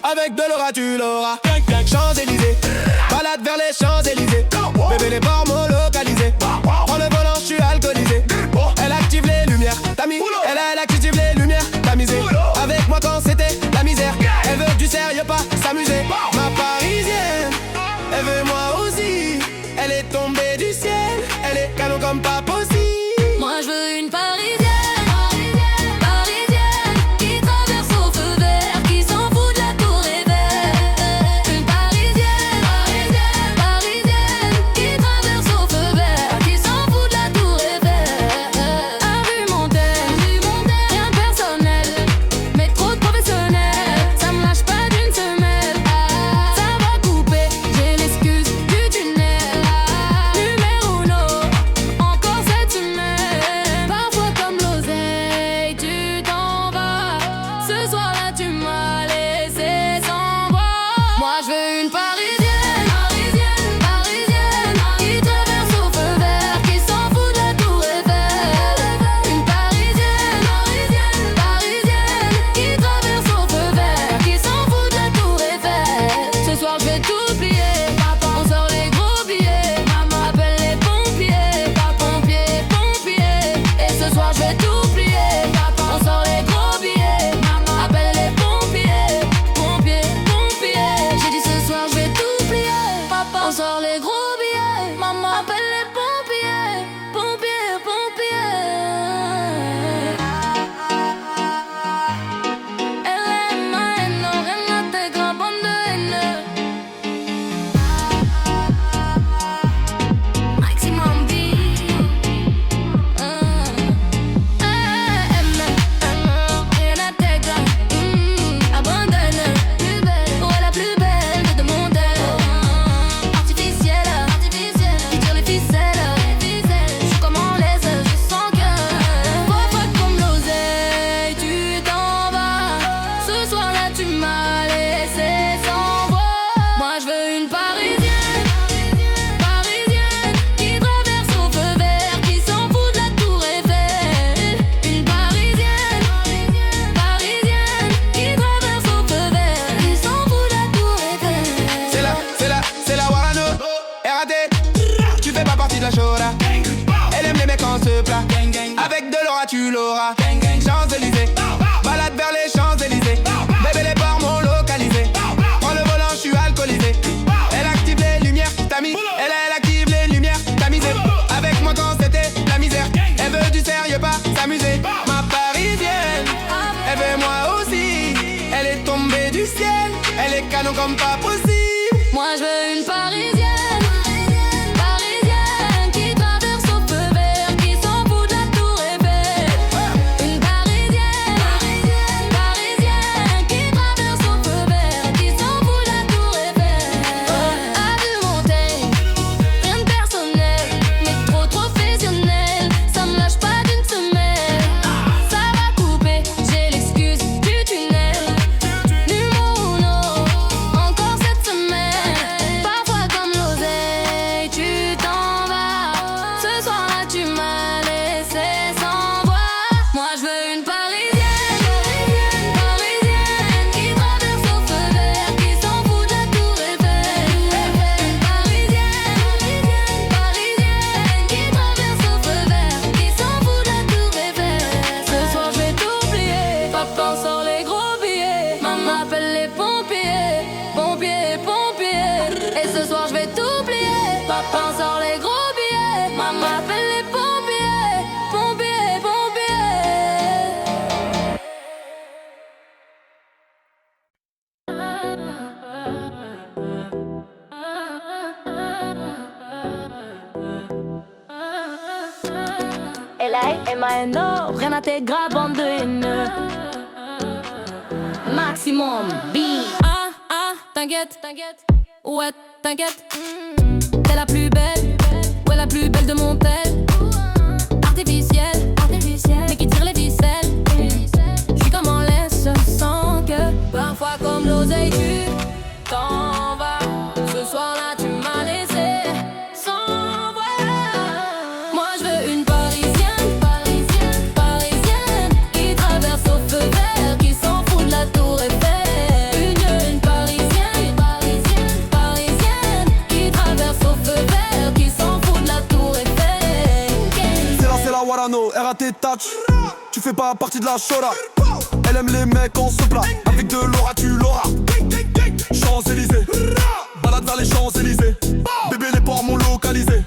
Avec de l'aura tu l'auras. Champs-Élysées, balade vers les Champs-Élysées. Bébé les bords localisés. Prends le volant, je suis alcoolisé. Elle active les lumières, t'as mis. Elle active les lumières, t'as misé. Avec moi quand c'était la misère. Elle veut du sérieux, pas s'amuser. Ma parisienne, elle veut moi aussi. Elle est tombée du ciel, elle est canon comme pas possible. Moi je veux une parisienne, parisienne, qui traverse au feu vert, qui s'en fout de la tour Eiffel. Une parisienne, parisienne, qui traverse au feu vert, qui s'en fout de la tour Eiffel. A vu mon thème, rien de personnel, mais trop de professionnel. Ça me lâche pas d'une semelle. Ça va couper, j'ai l'excuse du tunnel. Numéro uno, encore cette semaine. Parfois comme l'oseille, tu t'en vas. Ce soir-là, tu m'as laissé sans voix. Moi, je veux une parisienne, parisienne, qui traverse au feu vert, qui s'en fout de la tour Eiffel. Une parisienne, parisienne, qui traverse au feu vert, qui s'en fout de la tour Eiffel. Ce soir, je vais tout plier. On sort les gros billets. Maman appelle les pompiers. Pompiers, pompiers. Et ce soir, je vais tout plier. On sort les gros billets. Maman appelle les pompiers. Pompiers, pompiers. J'ai dit ce soir, je vais tout plier. On sort les gros billets. Maman appelle les pompiers. Pompiers, pompiers. LMAN, rien n'intègre, bande de haineux. Maximum B. Rien n'intègre, abandonne. Plus belle, ouais, la plus belle de mon monde. Artificielle, qui tire les ficelles. Je suis comme en laisse, je sens que parfois comme l'oseille, tu t'en vas. Ce soir-là, tu m'as laissé sans voix. Moi, je veux une parisienne, parisienne, qui traverse au feu vert, qui s'en fout de la tour Eiffel. Une parisienne, parisienne, qui traverse au feu vert, qui s'en fout de la tour Eiffel. C'est la Warano, RAD. Tu fais pas partie de la chora. Elle aime les mecs en se plat. Avec de l'aura tu l'auras. Champs-Élysées, balade vers les Champs-Élysées. Bébé les bords localisés. Prends le volant, je suis alcoolisé. Elle active les lumières, t'as mis. Elle active les lumières, t'as misé. Avec moi quand c'était la misère. Elle veut du sérieux, pas s'amuser. Ma parisienne, elle veut moi aussi. Elle est tombée du ciel, elle est canon comme pas possible. Moi je veux une parisienne, parisienne, qui traverse au feu vert, qui s'en fout de la tour Eiffel. Une parisienne, parisienne, qui traverse au feu vert, qui s'en fout de la tour Eiffel. A vu mon thème, rien de personnel, mais trop professionnel. Ça me lâche pas d'une semelle. Ça va couper, j'ai l'excuse du tunnel. Numéro uno, encore cette semaine. Parfois comme l'oseille, tu t'en vas. Ce soir-là, tu m'as laissé sans voix. Moi, je veux une parisienne, parisienne, qui traverse au feu vert, qui s'en fout de la tour Eiffel. Une parisienne, parisienne, qui traverse au feu vert, qui s'en fout de la tour Eiffel. Ce soir, je vais tout plier. Papa sort les gros billets. Maman appelle les pompiers. Pompiers, pompiers. Et ce soir, je vais tout plier. Papa sort les gros billets. Maman appelle les pompiers. Pompiers, pompiers. LMAN, rien n'intègre, bande de haineux. Maximum B. T'inquiète, ouais, t'inquiète. T'es la plus belle, ouais, la plus belle de mon tel. Artificielle, mais qui tire les ficelles. J'suis comme en laisse, je sens que parfois comme l'oseille, tu t'en vas. Ce soir-là, tu m'as laissé sans voix. Moi, je veux une parisienne, parisienne, qui traverse au feu vert, qui s'en fout de la tour Eiffel. Une Orano, RAT touch. Tu fais pas partie de la chora. Elle aime les mecs en se plat. Avec de l'aura tu l'auras. Champs-Élysées, balade vers les Champs-Élysées. Bébé les ports m'ont localisé.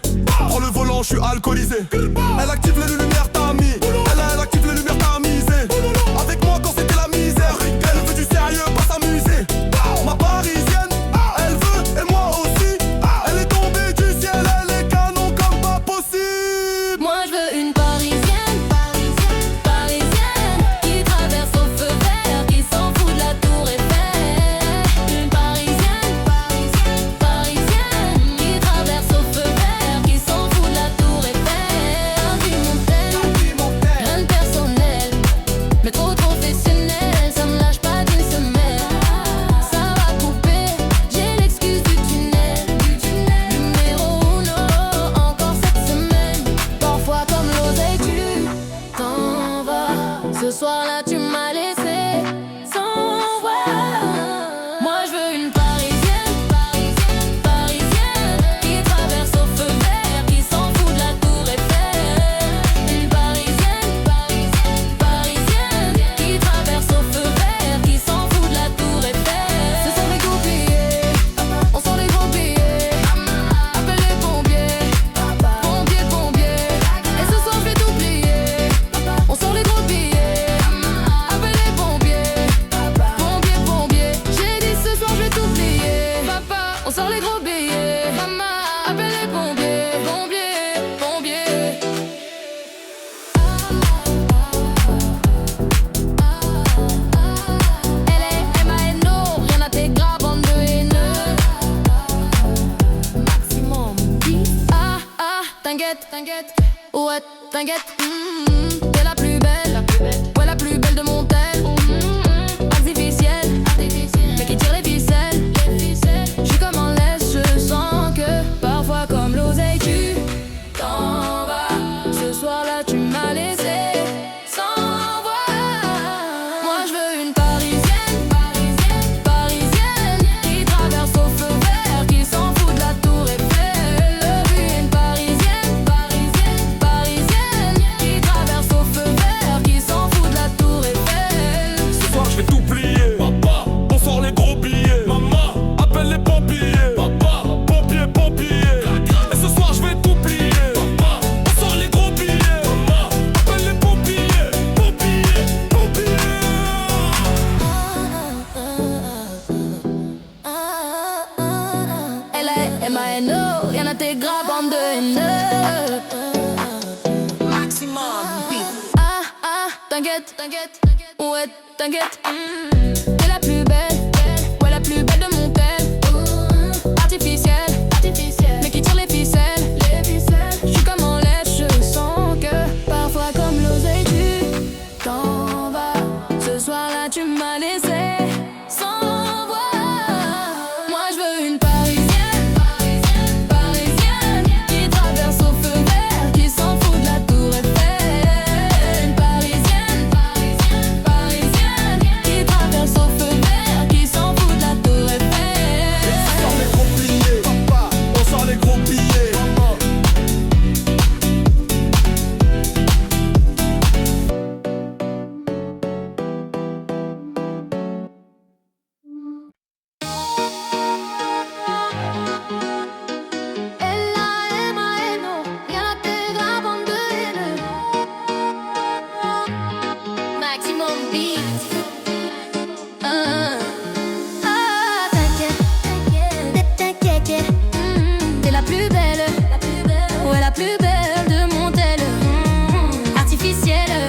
Prends le volant, je suis alcoolisé. Elle active les lumières, t'as mis. Elle active les lumières, t'as misé. Avec moi quand c'était la misère. Elle veut du sérieux, pas s'amuser. Ma parisienne, elle veut et moi aussi. Elle est tombée du ciel, elle est canon comme pas possible. Moi je veux une parisienne, parisienne, qui traverse au feu vert, qui s'en fout de la tour Eiffel. Une parisienne, parisienne, qui traverse au feu vert, qui s'en fout de la tour Eiffel. Du Montel, rien de personnel, mais trop professionnel, ça me lâche pas d'une semaine. Ça va couper, j'ai l'excuse du tunnel. Numéro uno, encore cette semaine. Parfois comme l'oseille tu t'en vas. Ce soir-là tu m'as laissé sans voix. Moi je veux une parisienne, parisienne, qui traverse au feu vert, qui s'en fout de la tour Eiffel. Une parisienne, parisienne, qui traverse au feu vert, qui s'en fout de la tour Eiffel. Ce sont les goupillés, on sort les gros billets. Appelle les pompiers, pompiers, pompiers. Et ce soir je vais tout plier. On sort les gros billets. Appelle les pompiers, pompiers, pompiers. J'ai dit ce soir je vais tout plier. Papa, on sort les gros billets. Maman, appelle les pompiers, pompiers, pompiers. Elle est M.A.N.O. Rien à tes gras, bande de haineux. Maximum beat. T'inquiète, t'inquiète. Ouais, t'inquiète. T'es la plus belle. Ouais, la plus belle de mon tel. Artificielle, mais qui tire les ficelles. J'suis comme en laisse, je sens que parfois comme l'oseille tu t'en vas. Ce soir-là tu m'as laissé sans voix. Moi je veux une parisienne, parisienne, qui traverse au feu vert, qui s'en fout de la tour Eiffel. Une parisienne, parisienne, qui traverse au feu vert, qui s'en fout de la tour Eiffel. Ce soir je vais tout plier. Papa, on sort les gros billets. Maman, appelle les pompiers. Papa, pompiers, pompiers. Et ce soir je vais tout plier. Papa, on sort les gros billets. Maman, appelle les pompiers. Pompiers, pompiers. Elle est M.A.N.O. Rien à tes gras, bande de haineux. Maximum beat. T'inquiète, t'inquiète. Ouais, t'inquiète. T'es la plus belle. Ouais, la plus belle de mon tel. Artificielle, mais qui tire les ficelles. J'suis comme en laisse, je sens que parfois comme l'oseille tu t'en vas. Ce soir-là tu m'as laissé sans voix. Moi je veux une parisienne, parisienne, qui traverse au feu vert, qui s'en fout de la tour Eiffel. Une parisienne, parisienne, qui traverse au feu vert, qui s'en fout de la tour Eiffel. On sort les gros billets. Papa, on sort les gros billets. M.A.N.O. Rien à tes gras, bande de haineux. Maximum beat. T'inquiète. T'es la plus belle. Ouais, la plus belle de mon tel. Artificielle,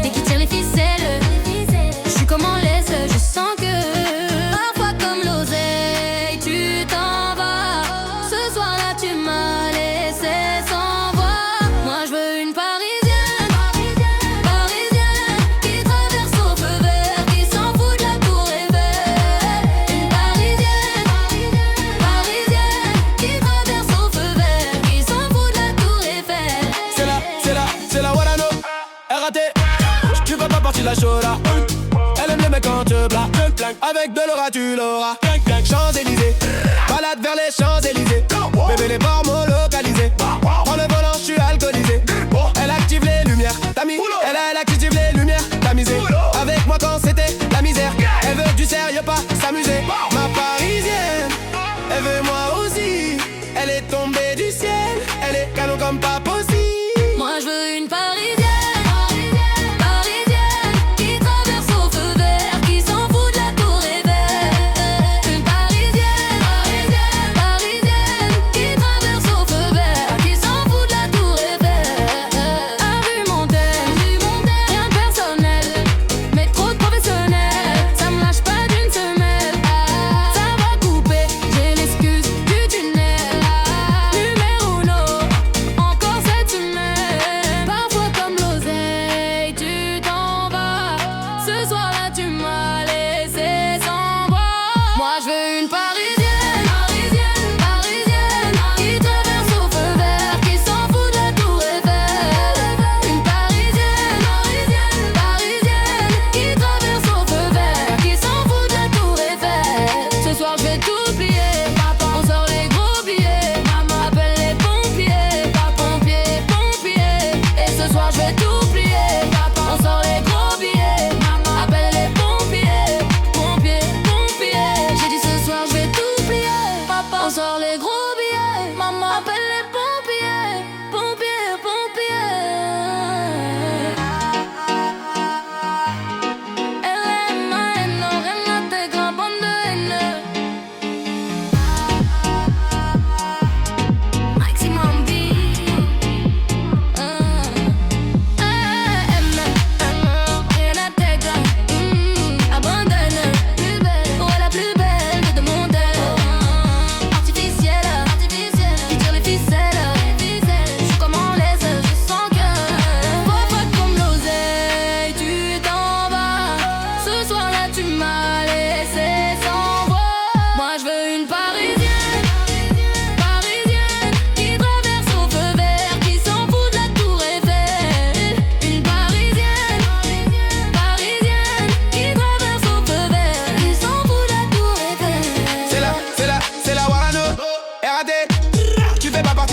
mais qui tire les ficelles. J'suis comme en laisse, je sens que parfois comme l'oseille tu t'en vas. Ce soir-là tu m'as laissé sans voix. Moi je veux une parisienne, parisienne, qui traverse au feu vert, qui s'en fout de la tour Eiffel. Une parisienne, parisienne, qui traverse au feu vert, qui s'en fout de la tour Eiffel. C'est la Warano, RAT. Tu fais pas partie de la chora. Elle aime les mecs en te plat. Avec de l'aura tu l'auras. Champs-Élysées, balade vers les Champs-Élysées. Bébé les ports m'ont localisé. Prends le volant, je suis alcoolisé. Elle active les lumières.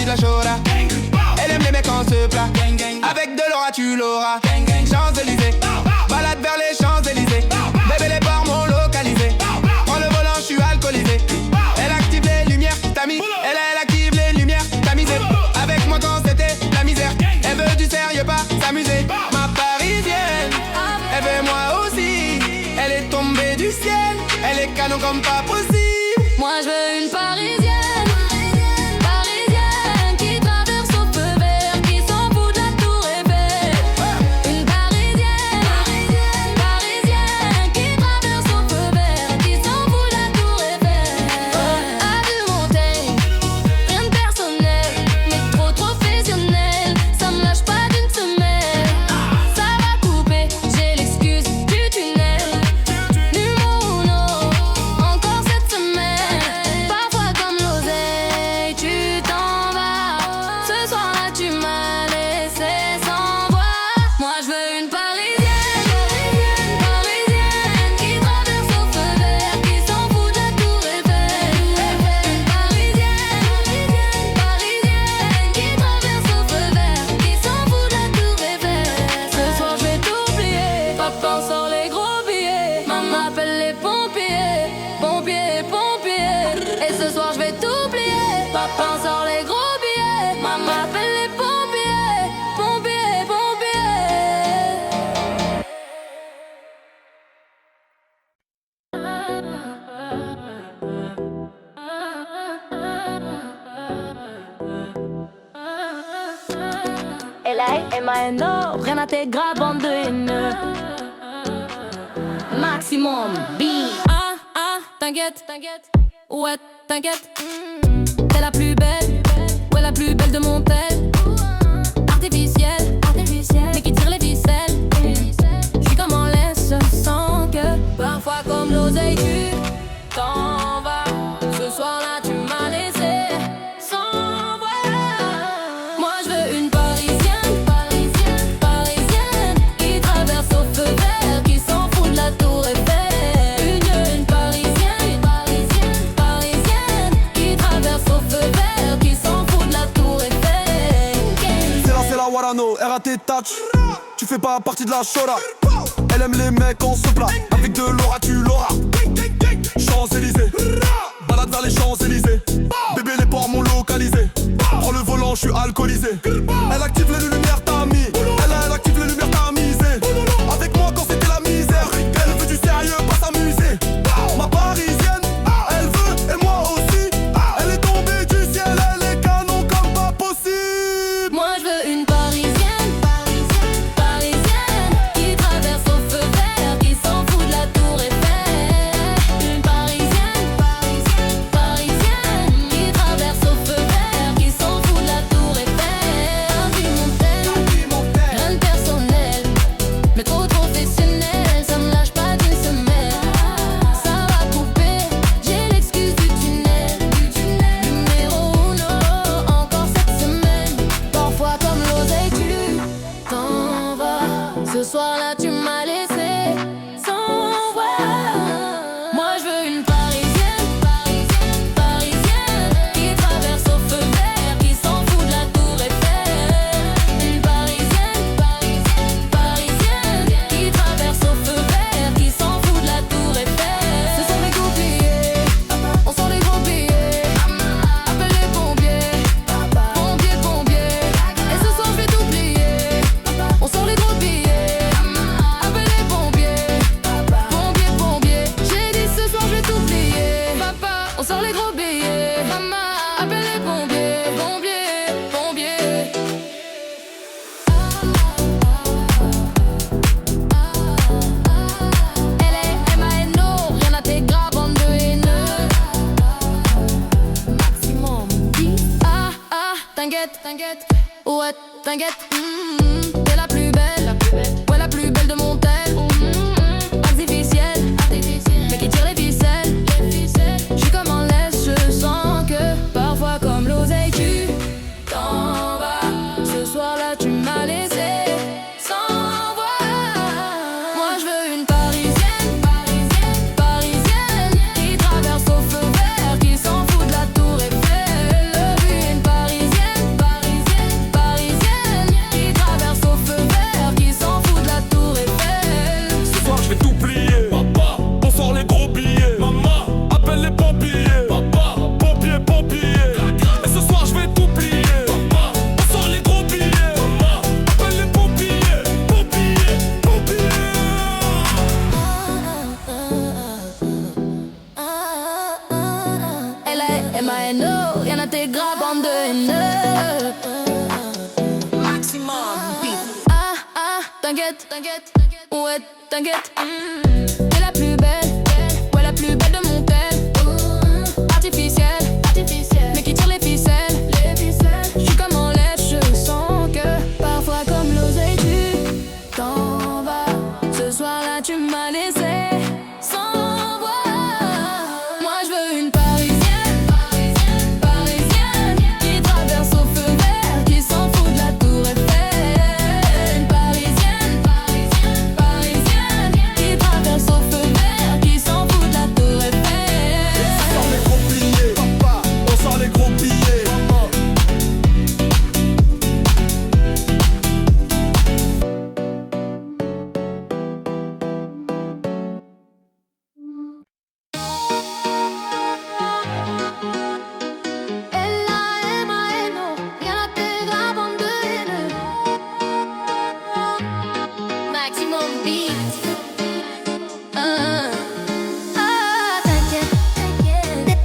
la chora. Elle aime les mecs en se plat. Avec de l'aura tu l'auras. Champs-Élysées, balade vers les Champs-Élysées. Bébé les bars m'ont localisé. Prends le volant, je suis alcoolisé. Elle active les lumières, t'as mis. Elle active les lumières, t'as misé. Avec moi quand c'était la misère. Elle veut du sérieux, pas s'amuser. Ma parisienne, elle veut moi aussi. Elle est tombée du ciel. Elle est canon comme pas possible. Moi je veux une parisienne. Parisienne qui traverse au feu vert, qui s'en fout de la tour Eiffel. Une parisienne. Parisienne qui traverse au feu vert, qui s'en fout de la tour Eiffel. À vue Montaigne, rien de personnel, mais trop professionnel. Ça me lâche pas d'une semaine. Ça va couper, j'ai l'excuse du tunnel. Numéro uno, encore cette semaine. Parfois comme l'oseille, tu t'en vas. Ce soir-là, tu m'as laissé sans voix. Moi, je veux une parisienne. Parisienne qui traverse au feu vert, qui s'en fout de la tour Eiffel. Une parisienne. Parisienne qui traverse au feu vert, qui s'en fout de la tour Eiffel. Ce soir, je vais t'oublier. Papa sort les gros billets. Maman appelle les pompiers. Pompiers, pompiers. Et ce soir, je vais t'oublier. Papa sort les gros billets. Maman appelle les pompiers. Pompiers, pompiers. L.A.M.A.N.O. Rien à tes graves, bande de haineux. Maximum, B. T'inquiète, t'inquiète. Ouais, t'inquiète. T'es la plus belle. Ouais, la plus belle de mon tel. Artificielle, mais qui tire les ficelles. J'suis comme en laisse sans que. Parfois comme l'oseille, tu t'en vas. Ce soir-là, tu m'as laissé sans voix. Moi, je veux une parisienne. Parisienne qui traverse au feu vert, qui s'en fout de la tour Eiffel. Une parisienne. Parisienne qui traverse au feu vert, qui s'en fout de la tour Eiffel. C'est la Warano, RAT touch. Tu fais pas partie de la chora. Elle aime les mecs en se plat. Avec de l'aura tu l'auras. Champs-Élysées, balade vers les Champs-Élysées. Bébé les ports m'ont localisé. Prends le volant, je suis alcoolisé. Elle active les lumières, t'as mis. Elle active les lumières, t'as misé. Avec moi quand c'était la misère. Elle veut du sérieux, pas s'amuser. Ma parisienne, elle veut et moi aussi. Elle est tombée du ciel, elle est canon comme pas possible. Moi je veux une parisienne. Parisienne qui traverse au feu vert, qui s'en fout de la tour Eiffel. Une parisienne. Parisienne qui traverse au feu vert, qui s'en fout de la tour Eiffel. Un vie montaine, rien de personnel, mais trop professionnel. Ça me lâche pas d'une semaine. Ça va couper, j'ai l'excuse du tunnel. Numéro uno, encore cette semaine. Parfois comme l'oseille, tu t'en vas. Ce soir-là, tu m'as laissé sans voix. Moi, je veux une parisienne. Parisienne qui traverse au feu vert, qui s'en fout de la tour Eiffel. Une parisienne. Parisienne qui traverse au feu vert, qui s'en fout de la tour Eiffel. Ce sont les goupillés, on sent les gros billets. Appelle les pompiers. Pompiers, pompiers. Et ce soir, je vais t'oublier. On sort les gros billets. Appelle les pompiers. Pompiers, pompiers. J'ai dit ce soir, je vais t'oublier. Papa, on sort les gros billets. Maman, appelle les pompiers. Pompiers, pompiers. L.A.M.A.N.O. Rien à tes graves, bande de haineux. Maximum, B. T'inquiète. Ouais, t'inquiète. T'es la plus belle. Ouais, la plus belle de mon tel. Artificielle, mais qui tire les ficelles. J'suis comme en laisse, je sens que parfois comme l'oseille, tu t'en vas. Ce soir-là, tu m'as laissé sans voix. Moi, je veux une parisienne. Parisienne qui traverse au feu vert, qui s'en fout de la tour Eiffel. Une parisienne. M-A-N-O, y'en a tes gras, bande de haineux. Ah, ah, t'inquiète, ouais, t'inquiète. T'es la plus belle, ouais, la plus belle de mon tel. Artificielle, mais qui tire les ficelles. J'suis comme en lettres, je sens que parfois comme l'oseille tu t'en vas. Ce soir-là tu m'as laissé sans voix. Moi j'veux une parisienne, qui traverse au feu vert, qui s'en fout de la tour Eiffel. Une parisienne, qui traverse au feu vert, qui s'en fout de la tour Eiffel. On sort les gros billets, papa, on sort les gros billets, maman. L-A-M-A-N-O, y'en a tes gras, bande de haineux. Maximum beat.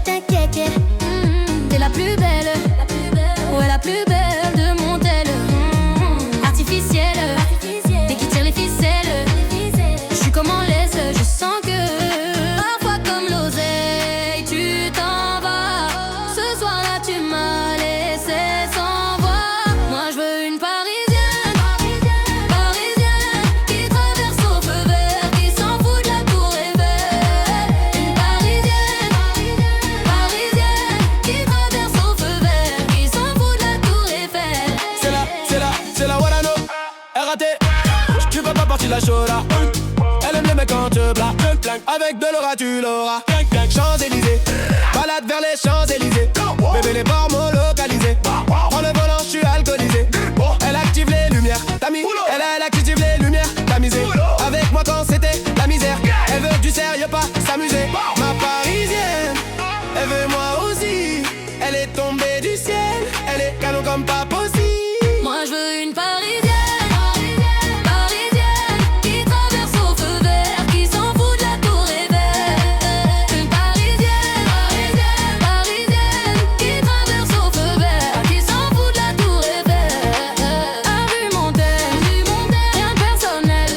T'inquiète. T'es la plus belle, ouais, la plus belle de mon tel. Artificielle, mais qui tire les ficelles. J'suis comme en laisse, je sens que parfois comme l'oseille tu t'en vas. Ce soir-là tu m'as laissé sans voix. Moi j'veux une parisienne, qui traverse au feu vert, qui s'en fout de la tour Eiffel. Une parisienne, qui traverse au feu vert, qui s'en fout de la tour Eiffel. C'est la Warano, RAT. Tu fais pas partie de la Shola. Elle aime les mecs quand te plains. Avec de l'aura tu l'auras. Champs-Élysées, balade vers les Champs-Élysées. Bébé les ports localisés. Prends le volant, je suis alcoolisé. Elle active les lumières, t'as mis. Elle active les lumières, t'as misé. Avec moi quand c'était la misère. Elle veut du sérieux, pas s'amuser. Ma parisienne, elle veut moi aussi. Elle est tombée du ciel. Elle est canon comme pas possible. Moi je veux une parisienne, qui traverse au feu vert, qui s'en fout de la tour Eiffel. Une parisienne, qui traverse au feu vert, qui s'en fout de la tour Eiffel. Argumentaire, rien de personnel,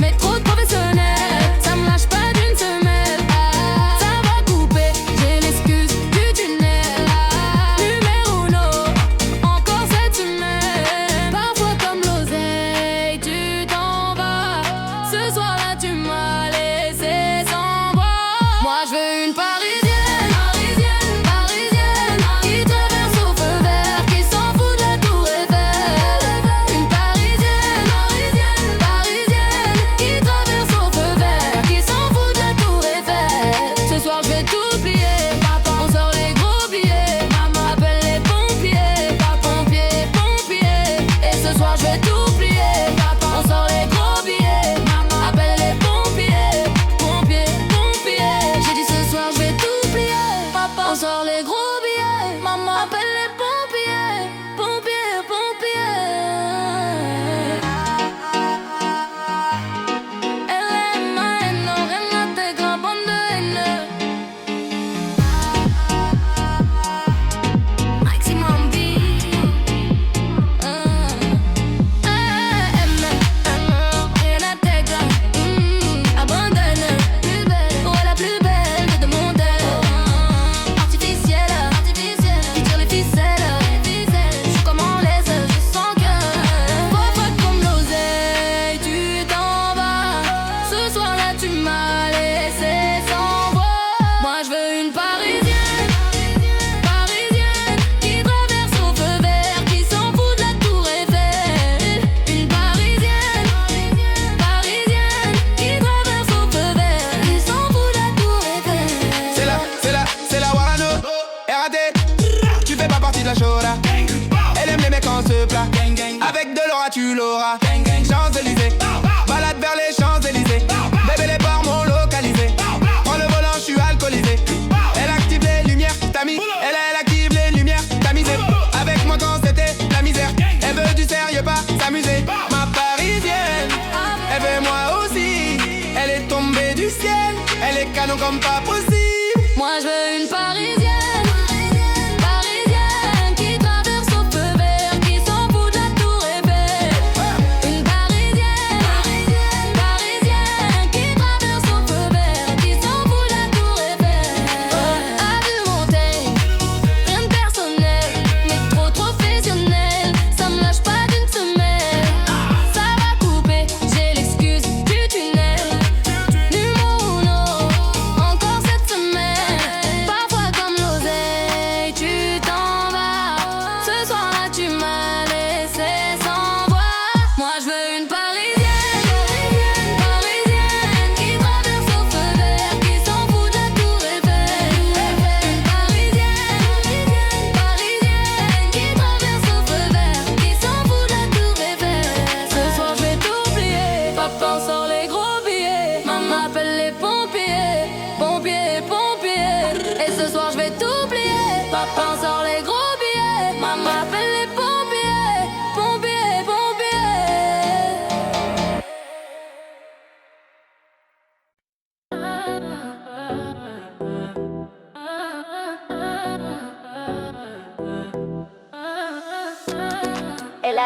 mais trop de professionnel. Ça me lâche pas d'une semelle. Ça va couper, j'ai l'excuse du tunnel. Numéro 1, encore cette semaine. Parfois comme l'oseille tu t'en vas. Ce soir-là tu m'as laissé sans voix. Moi je veux une parisienne, qui traverse au feu vert, qui s'en fout de la tour Eiffel. Une parisienne, qui traverse au feu vert, qui s'en fout de la tour Eiffel. Ce soir je vais tout plier, on sort les gros billets. Maman appelle les pompiers, pompiers. Et ce soir je vais tout plier, on sort les gros billets. Maman appelle les pompiers, pompiers. J'ai dit ce soir je vais tout plier, on sort les gros billets. Maman appelle les pompiers, pompiers. L-M-A-N-O, rien à tes grands, bande de haineux. Maximum beat. Rien à tes grands, abandonne. Ouais, la plus belle de mon tel. Artificielle, qui tire les ficelles. J'suis comme en laisse, je sens que parfois comme l'oseille tu t'en vas. Ce soir-là tu m'as laissé sans voix. Moi je veux une parisienne, qui traverse au feu vert, qui s'en fout de la tour Eiffel. Une parisienne, qui traverse au feu vert, qui s'en fout de la tour Eiffel. C'est la Warano, RAT. Tu fais pas partie de la Shola. Elle aime les mecs en se plat. Avec de l'aura tu l'auras. Champs-Élysées, balade vers les Champs-Élysées. Bébé les ports localisés. Prends le volant, je suis alcoolisé. Elle active les lumières, t'as mis. Elle active les lumières, t'as misé. Avec moi quand c'était la misère. Elle veut du sérieux, pas s'amuser. Ma parisienne, elle veut moi aussi. Elle est tombée du ciel. Elle est canon comme pas possible. Moi je veux une parisienne,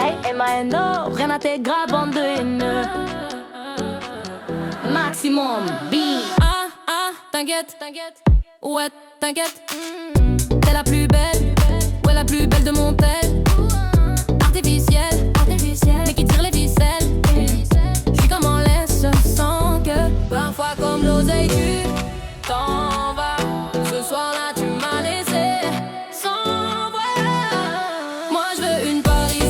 L.A.M.A.N.O. Rien à tes graves, bande de haineux. Maximum beat. T'inquiète, ouais, t'inquiète. T'es la plus belle, ouais, la plus belle de mon tel. Artificielle, mais qui tire les ficelles. J'suis comme en laisse, sans que parfois comme l'oseille tu t'en vas. Ce soir-là tu m'as laissé sans voix. Moi je veux une parisienne,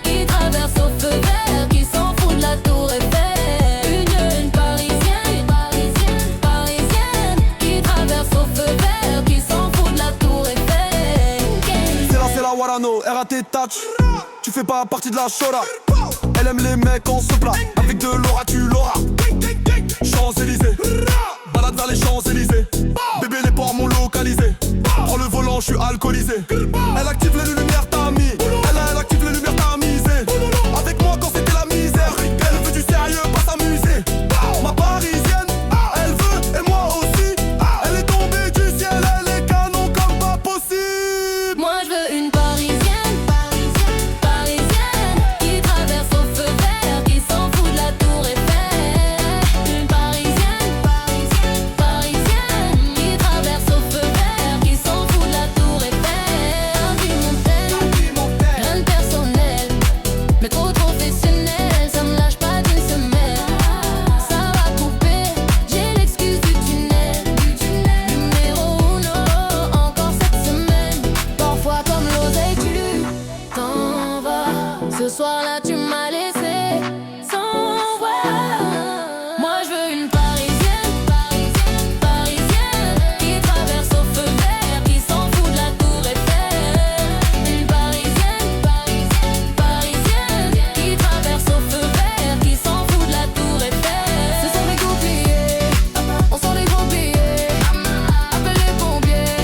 qui traverse au feu vert, qui s'en fout de la tour Eiffel. Une parisienne, qui traverse au feu vert, qui s'en fout de la tour Eiffel. C'est la Warano, RAT touch. Tu fais pas partie de la chora. Elle aime les mecs en se plat. Avec de l'aura tu l'auras. Champs-Élysées, balade vers les Champs-Élysées. Bébé les ports m'ont localisé. Prends le volant, je suis alcoolisé. Elle active les lumières, t'as mis. Elle active les lumières, t'as misé. Avec moi quand c'était la misère. Elle veut du sérieux, pas s'amuser. Ma parisienne, elle veut et moi aussi. Elle est tombée du ciel, elle est canon comme pas possible. Moi je veux une parisienne, qui traverse au feu vert, qui s'en fout de la tour Eiffel. Une parisienne, qui traverse au feu vert, qui s'en fout de la tour Eiffel. Rien de personnel, mais trop professionnel, ça me lâche pas d'une semaine. Ça va couper, j'ai l'excuse du tunnel. Numéro uno, encore cette semaine. Parfois comme l'oseille tu t'en vas. Ce soir-là tu m'as laissé sans voix. Moi je veux une parisienne, qui traverse au feu vert, qui s'en fout de la tour Eiffel. Une parisienne, qui traverse au feu vert, qui s'en fout de la tour Eiffel. Ce soir je vais tout plier, on sort les gros billets. Appelle les pompiers,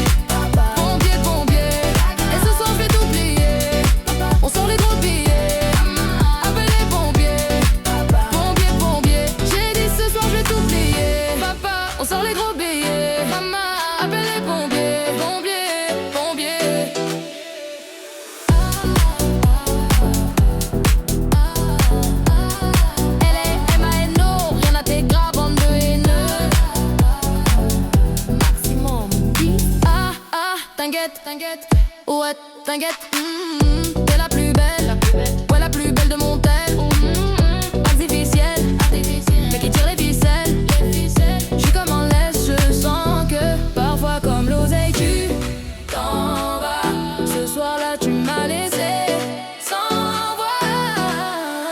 et ce soir je vais tout plier. On sort les gros billets. Appelle les pompiers, j'ai dit ce soir je vais tout plier. Papa, on sort les gros billets. Maman, appelle les pompiers. L.A.M.A.N.O. Rien à tes graves, bande de haineux. Maximum beat. T'inquiète, ouais, t'inquiète. T'es la plus belle, ouais, la plus belle de mon tel. Artificielle, mais qui tire les ficelles. J'suis comme en laisse, je sens que parfois comme l'oseille tu t'en vas. Ce soir-là tu m'as laissé sans voix.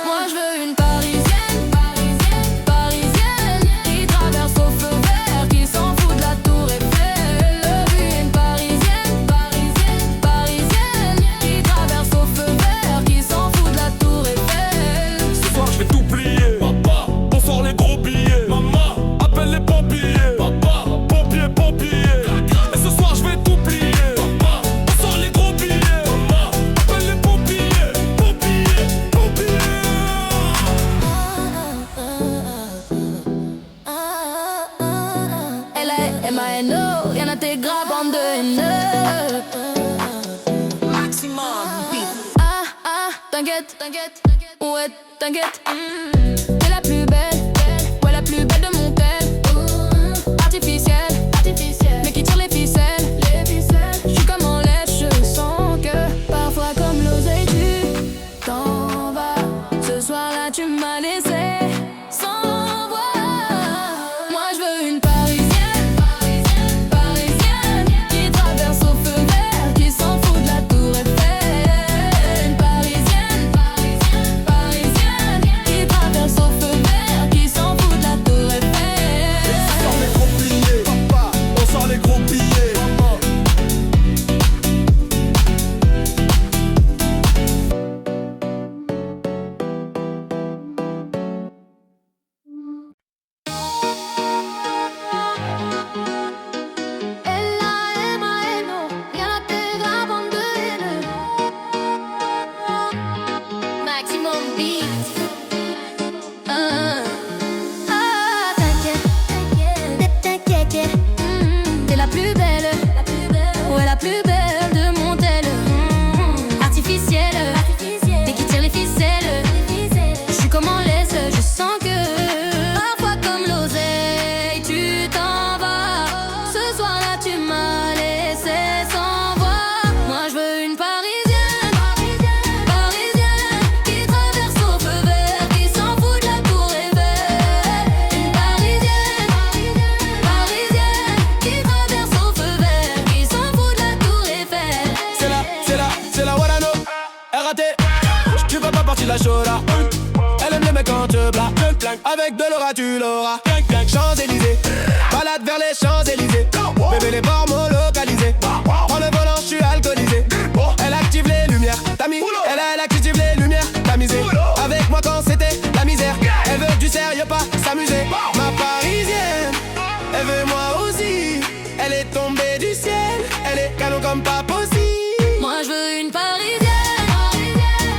Moi je veux une parisienne, qui traverse au feu vert, qui s'en fout de la tour Eiffel. Une parisienne, qui traverse au feu vert, qui s'en fout de la tour Eiffel. Ce soir je vais tout plier. Papa, on sort les gros billets. Maman, appelle les pompiers. Papa, pompiers. Et ce soir je vais tout plier. Papa, on sort les gros billets. Maman, appelle les pompiers. L.A.M.A.N.O. Rien à tes graves, bande de haineux. Maximum beat. T'inquiète, ouais, t'inquiète. T'es la plus belle, ouais, la plus belle de mon tel. Artificielle, mais qui tire les ficelles. J'suis comme en laisse, je sens que parfois comme l'oseille tu t'en vas. Ce soir-là tu m'as laissé sans voix. Moi je veux une parisienne, qui traverse au feu vert, qui s'en fout de la tour Eiffel. Une parisienne, qui traverse Avec de l'aura tu l'auras. Champs-Élysées, balade vers les Champs-Élysées. Bébé les bords localisés. Prends le volant, je suis alcoolisé. Elle active les lumières, t'as mis. Elle active les lumières, t'as misé. Avec moi quand c'était la misère. Elle veut du sérieux, pas s'amuser. Ma parisienne, elle veut moi aussi. Elle est tombée du ciel, elle est canon comme pas possible. Moi je veux une parisienne,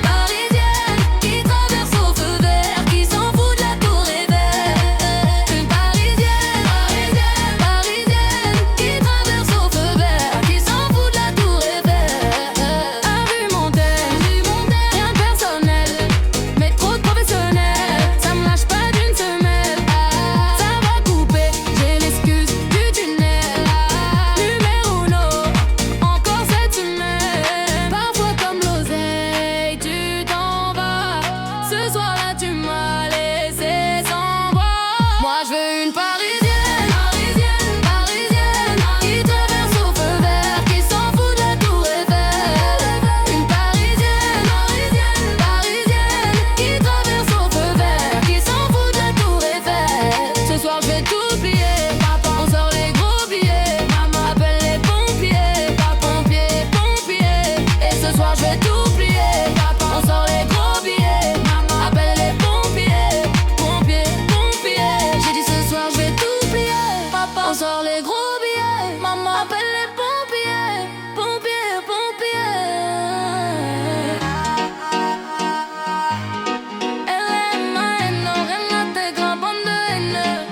parisienne, qui traverse au feu vert, qui s'en fout de la tour Eiffel. Une parisienne, parisienne, qui traverse au feu vert, qui s'en fout de la tour Eiffel. A vu mon tel, rien de personnel, mais trop de professionnel. Ça me lâche pas d'une semelle. Ça va couper, j'ai l'excuse du tunnel. Numéro 1, encore cette semaine. Parfois comme l'oseille, tu t'en vas. Ce soir-là, tu m'as laissé sans voix. Moi, je veux une parisienne, parisienne, qui traverse au feu vert, qui s'en fout de la tour Eiffel. Une parisienne, parisienne, qui traverse au feu vert, qui s'en fout de la tour Eiffel. Ce soir, je vais tout plier. On sort les gros billets. Maman appelle les pompiers. Pompiers, pompiers. Et ce soir, je vais tout plier. On sort les gros billets. Maman appelle les pompiers. Pompiers, pompiers. J'ai dit ce soir, je vais tout plier. On sort les gros billets. Maman appelle les pompiers. Pompiers, pompiers. LMAN, rien n'intègre, bande de haineux.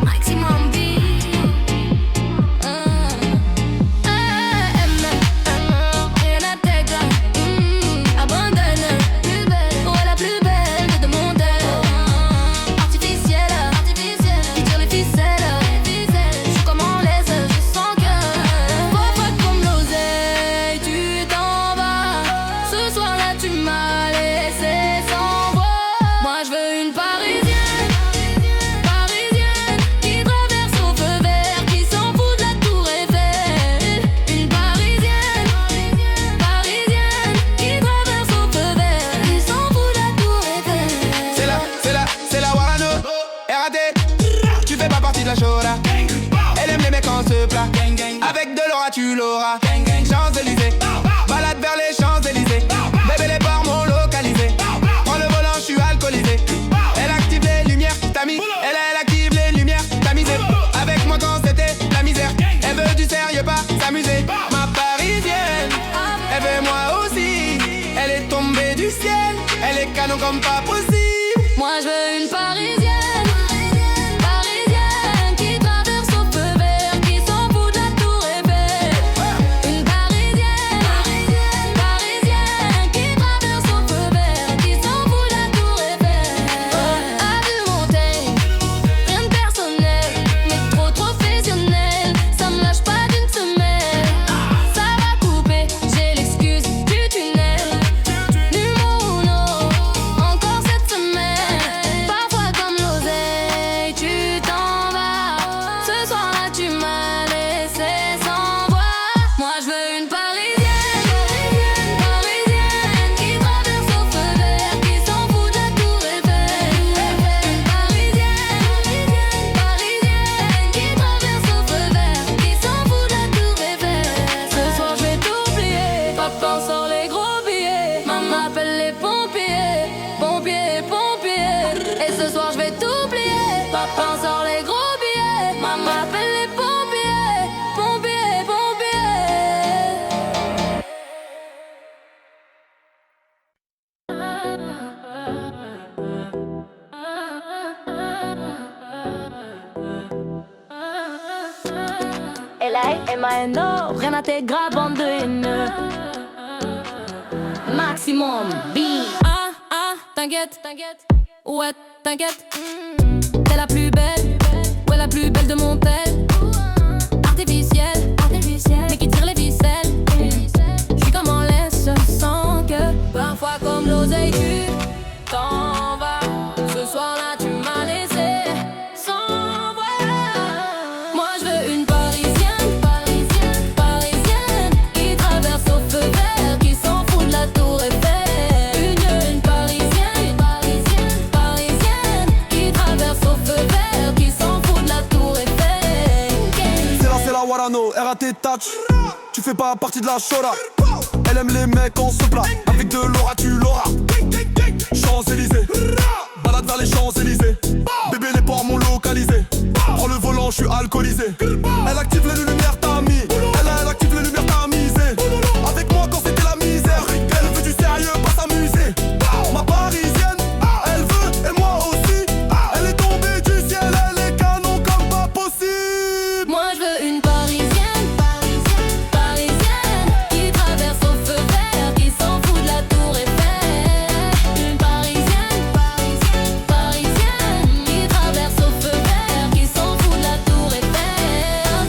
Maximum B. Rien n'intègre. Abandonne. Plus belle. Ouais, la plus belle de mon tel. Artificielle. Qui tire les ficelles. Je suis comme en laisse, je sens que. Parfois comme l'oseille, tu t'en vas. Ce soir-là, tu m'as laissé sans voix. Moi, je veux une parisienne, parisienne, qui traverse au feu vert, qui s'en fout de la tour Eiffel. Une parisienne, parisienne, qui traverse au feu vert, qui s'en fout de la tour Eiffel. C'est la Warano, RAD. Tu fais pas partie de la chora. Elle aime les mecs en se plat. Avec de l'aura tu l'auras. Champs-Élysées, balade vers les Champs-Élysées. Bébé les bords localisés. Prends le volant, je suis alcoolisé. Elle active les lumières, t'as mis. Elle active les lumières, t'as misé. Avec moi quand c'était la misère. Elle veut du sérieux, pas s'amuser. Ma parisienne, elle veut moi aussi. Elle est tombée du ciel, elle est canon comme pas possible. Moi je veux une parisienne, parisienne, qui traverse au feu vert, qui s'en fout de la tour Eiffel. Une parisienne, parisienne, qui traverse au feu vert, qui s'en fout de la tour Eiffel. A vu mon tel, rien de personnel, mais trop professionnel. Ça me lâche pas d'une semelle. Ça va couper, j'ai l'excuse du tunnel. Numéro 1, encore cette semaine. Parfois comme l'oseille, tu t'en vas. Ce soir-là, tu m'as laissé sans voix. Moi, je veux une parisienne, parisienne, qui traverse au feu vert, qui s'en fout de la tour Eiffel. Une parisienne, parisienne, qui traverse au feu vert, qui s'en fout de la tour Eiffel. Ce soir, je vais tout plier. Papa sort les gros billets. Maman appelle les pompiers. Pompiers, pompiers. Et ce soir, je vais tout plier. Papa sort les gros billets. Maman appelle les pompiers. Pompiers, pompiers. LMAN, rien n'intègre, bande de haineux. Maximum B. T'inquiète, ouais, t'inquiète. T'es la plus belle, ouais, la plus belle de mon tel. Artificielle, mais qui tire les ficelles. Je suis comme en laisse, je sens que parfois comme l'oseille, tu t'en vas. Ce soir-là, tu m'as laissé sans voix. Moi, je veux une parisienne, parisienne, parisienne, qui traverse au feu vert, qui s'en fout de la tour Eiffel. Une Orano, RAT touch. Tu fais pas partie de la chora. Elle aime les mecs en se plat. Avec de l'aura tu l'auras. Champs-Élysées, balade vers les Champs-Élysées. Bébé les ports m'ont localisé. Prends le volant, je suis alcoolisé. Elle active les lumières, t'as mis. Elle active les lumières, t'as misé. Avec moi quand c'était la misère. Elle veut du sérieux, pas s'amuser. Ma parisienne, elle veut et moi aussi. Elle est tombée du ciel, elle est canon comme pas possible. Moi je veux une parisienne, parisienne, qui traverse au feu vert, qui s'en fout de la tour Eiffel. Une parisienne, parisienne, qui traverse au feu vert, qui s'en fout de la tour Eiffel.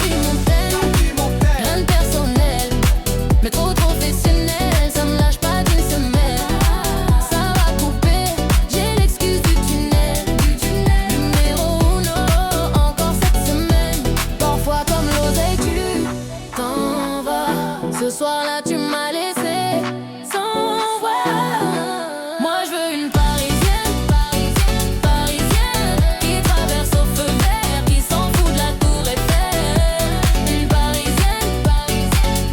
Vie montée, rien de personnel, mais trop professionnel, ça me lâche pas d'une semaine. Ça va couper, j'ai l'excuse du tunnel. Numéro uno, encore cette semaine. Parfois comme l'oseille tu t'en vas. Ce soir-là tu m'as laissé sans voix. Moi je veux une parisienne, parisienne, qui traverse au feu vert, qui s'en fout de la tour Eiffel. Une parisienne,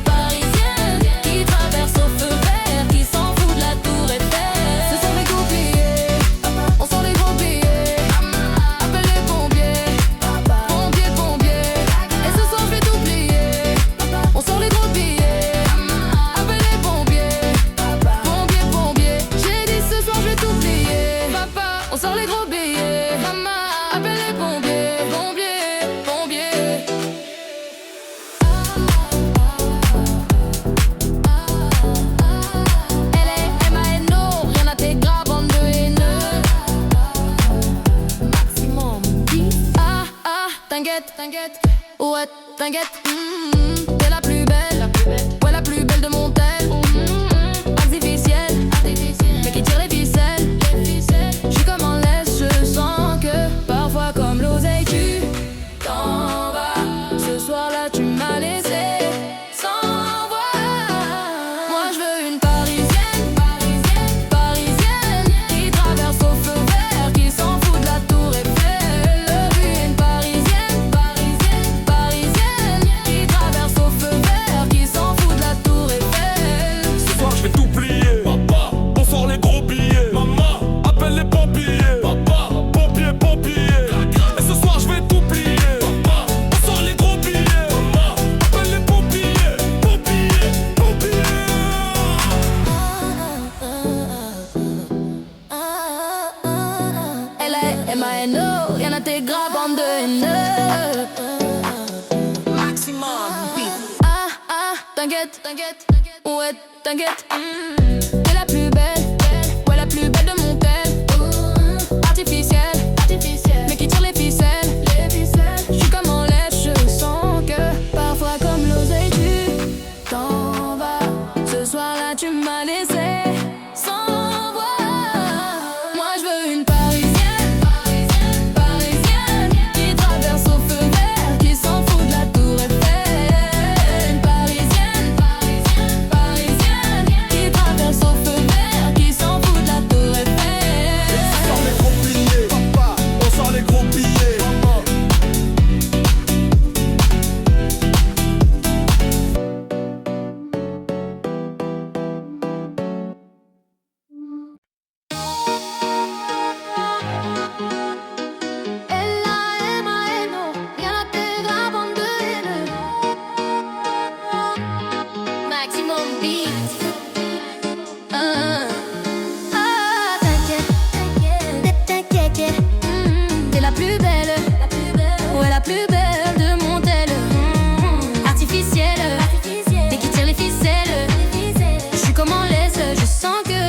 parisienne, qui traverse au feu vert, qui s'en fout de la tour Eiffel. Ce sont les gros billets, on sent les gros billets. Appelle les pompiers, pompiers. Et ce soir je vais tout plier. On sort les gros billets. Appelle les pompiers, pompiers. J'ai dit ce soir je vais tout plier. Papa, on sort les gros billets. Maman, appelle les pompiers, pompiers. Elle est M.A.N.O. Rien à tes gras, bande de haineux. Maximum beat. T'inquiète. Ouais, t'inquiète. T'es la plus belle. Ouais, la plus belle de mon tel. Artificielle, mais qui tire les ficelles. J'suis comme en laisse, je sens que parfois comme l'oseille tu t'en vas. Ce soir-là tu m'as laissé sans voix. Moi je veux une parisienne, parisienne, qui traverse au feu vert, qui s'en fout de la tour Eiffel. Une parisienne, parisienne, qui traverse au feu vert, qui s'en fout de la tour Eiffel. Ce soir je vais tout plier. Papa, on sort les gros billets. Maman, appelle les pompiers. Papa, pompiers. Et ce soir je vais tout plier. Papa, on sort les gros billets. Maman, appelle les pompiers. Elle est M.A.N.O. Rien à tes gras, bande de haineux. Maximum beat. T'inquiète. Ouais, t'inquiète. T'es la plus belle. Ouais, la plus belle de mon tel. Artificielle, mais qui tire les ficelles. J'suis comme en laisse, je sens que parfois comme l'oseille tu t'en vas. Ce soir-là tu m'as laissé sans voix. Moi je veux une parisienne, qui traverse au feu vert, qui s'en fout de la tour Eiffel. Une parisienne, qui traverse au feu vert, qui s'en fout de la tour Eiffel. On sort les gros billets. Papa, on sort les gros billets. M.A.N.O. Rien à tes gras, bande de haineux. Maximum beat. T'inquiète. T'es la plus belle. Ouais, la plus belle de mon tel. Artificielle, mais qui tire les ficelles. J'suis comme en laisse, je sens que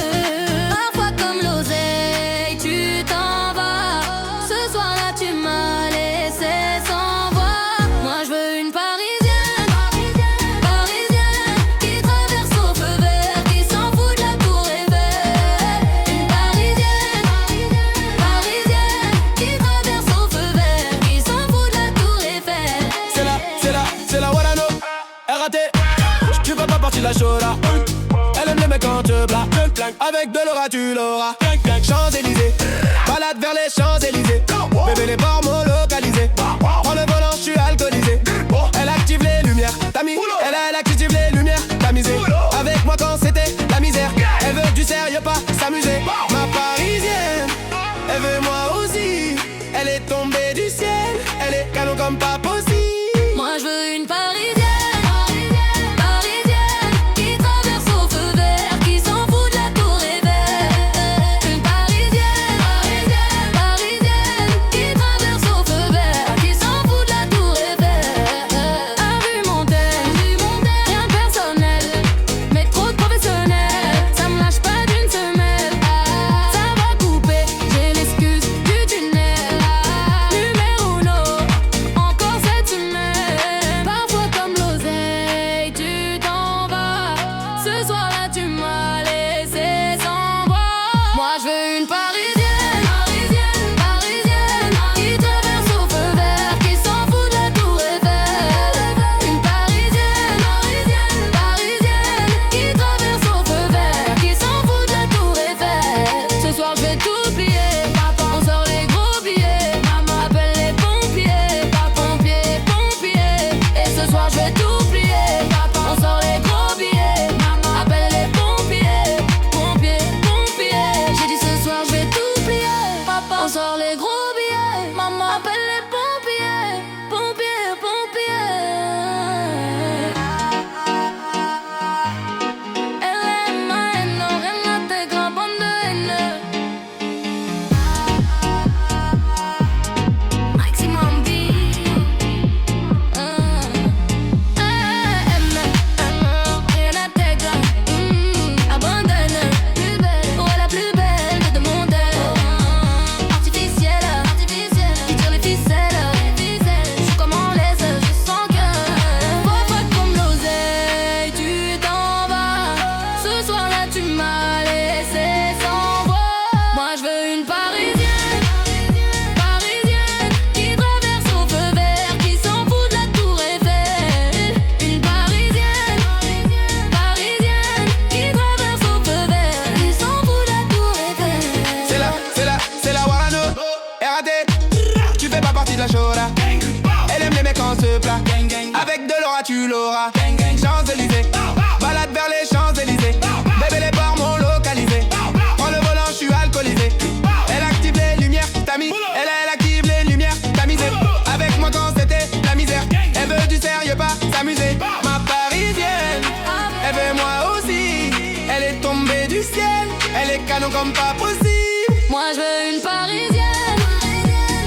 parfois comme l'oseille tu t'en vas. Ce soir-là tu m'as laissé sans voix. Moi je veux une parisienne, qui traverse au feu vert, qui s'en fout de la tour Eiffel. Une parisienne, qui traverse au feu vert, qui s'en fout de la tour Eiffel. C'est la Warano, RAT. Tu fais pas partie de la chora. Elle aime les mecs en te plat. Avec de l'aura tu l'auras. Champs-Élysées, balade vers les Champs-Élysées. Bébé les ports m'ont localisé. Prends le volant, je suis alcoolisé. Elle active les lumières. du ciel. Elle est canon comme pas possible. Moi je veux une parisienne, parisienne, qui traverse au feu vert, qui s'en fout de la tour Eiffel. Une parisienne, parisienne, qui traverse au feu vert, qui s'en fout de la tour Eiffel. A vu Montaigne, rien de personnel, mais trop de professionnels. Ça me lâche pas d'une semelle. Ça va couper, j'ai l'excuse du tunnel. Numéro 1, encore cette semaine. Parfois comme l'oseille, tu t'en vas. Ce soir-là, tu m'as laissé sans voix. Moi, je veux une parisienne, parisienne, qui traverse au feu vert, qui s'en fout de la tour Eiffel. Une parisienne, parisienne, qui traverse au feu vert, qui s'en fout de la tour Eiffel. Ce soir, je vais tout plier. On sort les gros billets. Maman appelle les pompiers. Pompiers, pompiers. Et ce soir, je vais tout plier. On sort les gros billets. Maman appelle les pompiers. Pompiers, pompiers. J'ai dit ce soir, je vais tout plier. On sort les gros billets. Maman appelle les pompiers. Pompiers, pompiers. LMANO, rien n'intègre, bande de haineux. Maximum B. Rien n'intègre. Abandonne. Plus belle, ouais, la plus belle de mon monde. Artificielle, qui tire les ficelles. Je suis comme en laisse, je sens que parfois comme l'oseille, tu t'en vas. Ce soir-là, tu m'as laissé sans voix. Moi, je veux une parisienne, parisienne, qui traverse au feu vert, qui s'en fout de la tour Eiffel. Une parisienne, parisienne, qui traverse au feu vert, qui s'en fout de la tour Eiffel. C'est la Warano, RAT. Tu fais pas partie de la chora. Elle aime les mecs en se plat. Avec de l'aura, tu l'auras. Champs-Élysées, balade vers les Champs-Élysées. Bébé, les ports m'ont localisé. Prends le volant, je suis alcoolisé. Elle active les lumières, t'as mis. Elle active les lumières, t'as misé. Avec moi quand c'était la misère. Elle veut du sérieux, pas s'amuser. Ma parisienne, elle veut moi aussi. Elle est tombée du ciel. Elle est canon comme pas possible. Moi je veux une parisienne,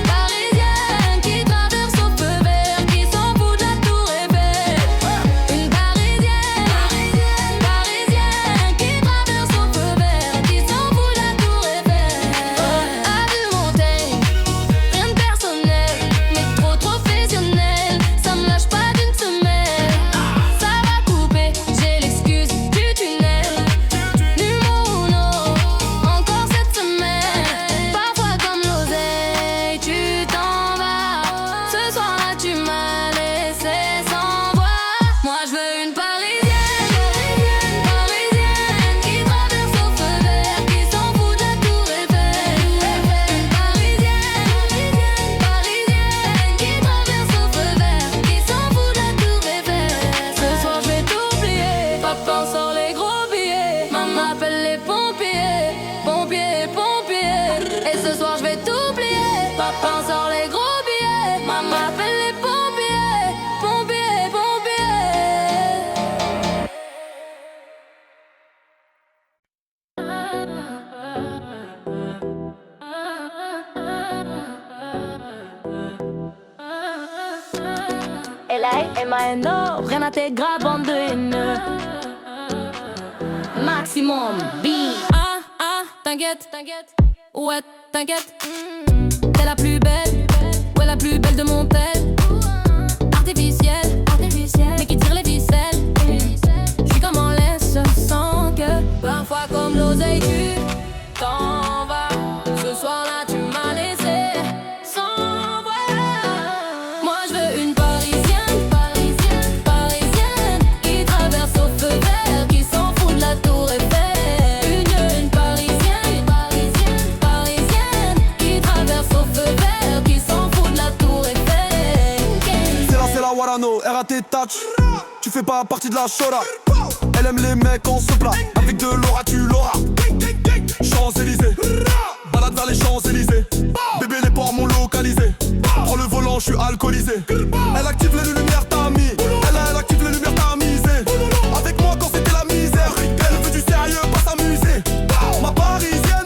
parisienne, qui traverse au feu vert, qui s'en fout de la tour Eiffel. Une parisienne, parisienne, qui traverse au feu vert, qui s'en fout de la tour Eiffel. A vu Montaigne, rien de personnel, mais trop professionnel. Ça me lâche pas d'une semelle. Ça va couper, j'ai l'excuse du tunnel. Numéro 1, encore cette semaine. Parfois comme l'oseille, tu t'en vas. Ce soir-là, tu m'as laissé sans voix. Moi, je veux une parisienne, parisienne, qui traverse au feu vert, qui s'en fout de la tour Eiffel. Une parisienne, parisienne, qui traverse au feu vert, qui s'en fout de la tour Eiffel. Ce soir, je vais tout oublier. Papa sort les gros billets. Maman appelle les pompiers. Pompiers, pompiers. Et ce soir, je vais tout oublier. Papa sort les gros billets. Maman appelle les pompiers. Pompiers, pompiers. LMANO, rien n'intègre, bande de haineux. Maximum B. T'inquiète, ouais, t'inquiète. T'es la plus belle, ouais, la plus belle de mon tel. Artificielle, mais qui tire les ficelles. J'suis comme en laisse, sans que parfois comme l'oseille, tu t'en vas. Ce soir-là, tu m'as laissé sans voix. Moi, je veux une parisienne, parisienne, qui traverse au feu vert, qui s'en fout de la tour Eiffel. Une parisienne, parisienne, qui traverse au feu vert, qui s'en fout de la tour Eiffel. C'est la Warano, RAT touch. Tu fais pas partie de la chora. Elle aime les mecs en se plat. Avec de l'aura, tu l'auras. Champs-Élysées, balade vers les Champs-Élysées. Bébé, les ports m'ont localisé. je suis alcoolisé. Elle active les lumières, t'as mis. Elle active les lumières, t'as misé. Avec moi quand c'était la misère. Elle veut du sérieux, pas s'amuser. Ma parisienne,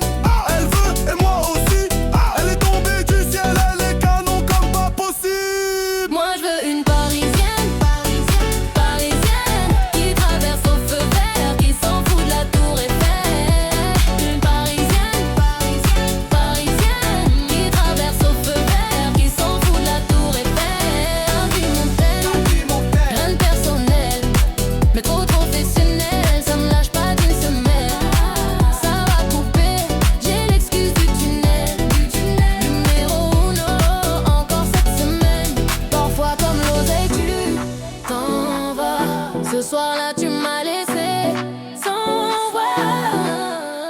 elle veut et moi aussi. Elle est tombée du ciel, elle est canon comme pas possible. Moi je veux une parisienne, parisienne, qui traverse au feu vert, qui s'en fout de la tour Eiffel. Une parisienne, parisienne, qui traverse au feu vert, qui s'en fout de la tour Eiffel. Un vie montaine, rien de personnel, mais trop professionnel, ça me lâche pas d'une semaine. Ça va couper, j'ai l'excuse du tunnel. Numéro uno, encore cette semaine. Parfois comme l'oseille tu t'en vas. Ce soir-là tu m'as laissé sans voix.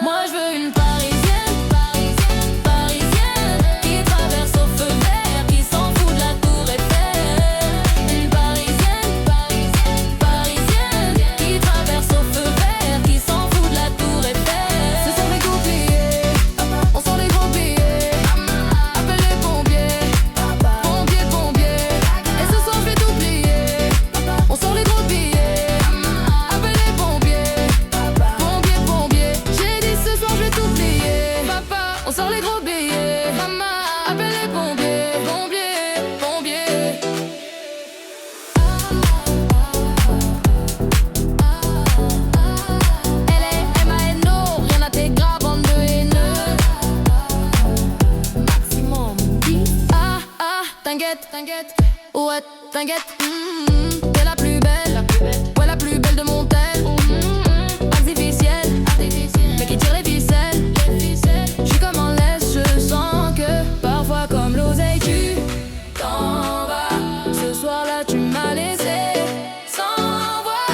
Moi je veux une parisienne, parisienne, qui traverse au feu vert, qui s'en fout de la tour Eiffel. Une parisienne, parisienne, qui traverse au feu vert, qui s'en fout de la tour Eiffel. Ce soir je vais tout plier, on sort les gros billets. Appelle les pompiers, pompiers. Et ce soir je vais tout plier, on sort les gros billets. Appelle les pompiers, pompiers. J'ai dit ce soir je vais tout plier. Papa, on sort les gros billets. Maman, appelle les pompiers, pompiers. Elle est M.A.N.O, rien à tes gras, bande de haineux. Maximum beat. T'inquiète, ouais, t'inquiète. T'es la plus belle, ouais, la plus belle de mon tel. Artificielle, mais qui tire les ficelles. J'suis comme en laisse, je sens que parfois comme l'oseille tu t'en vas. Ce soir-là tu m'as laissé sans voix.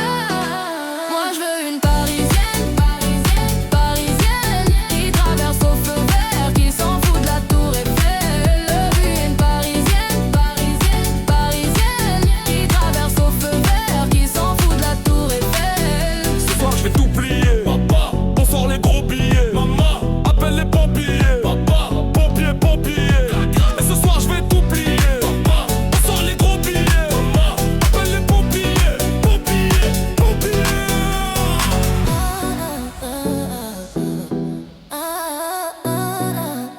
Moi je veux une parisienne, parisienne, qui traverse au feu vert, qui s'en fout de la tour Eiffel. Une parisienne, parisienne, qui traverse au feu vert, qui s'en fout de la tour Eiffel. Ce soir je vais tout plier. Papa, on sort les gros billets. Maman, appelle les pompiers. Papa, pompiers. Et ce soir je vais tout plier. Papa, on sort les gros billets. Maman, appelle les pompiers. Pompiers.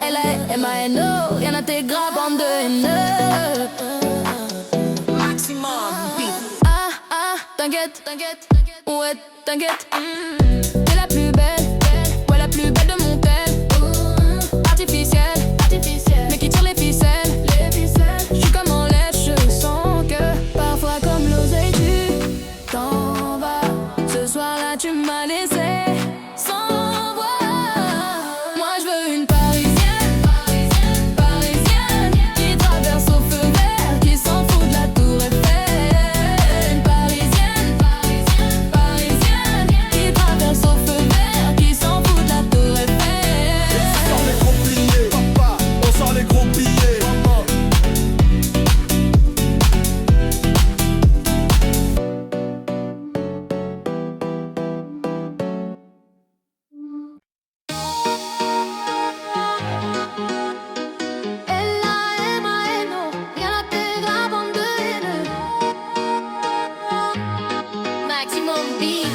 Elle est M.A.N.O, rien à tes gras, bande de haineux. Maximum beat. T'inquiète, ouais, t'inquiète. T'es la plus belle, ouais, la plus belle de mon tel. Artificielle, mais qui tire les ficelles. J'suis comme en laisse, je sens que parfois comme l'oseille tu t'en vas. Ce soir-là tu m'as laissé sans voix. Moi je veux une parisienne, qui traverse au feu vert, qui s'en fout de la tour Eiffel. Une parisienne, qui traverse au feu vert, qui s'en fout de la tour Eiffel. On sort les gros billets. Papa, on sort les gros billets. Maman. L-A-M-A-N-O, rien à tes gras, bande de haineux. Maximum beat.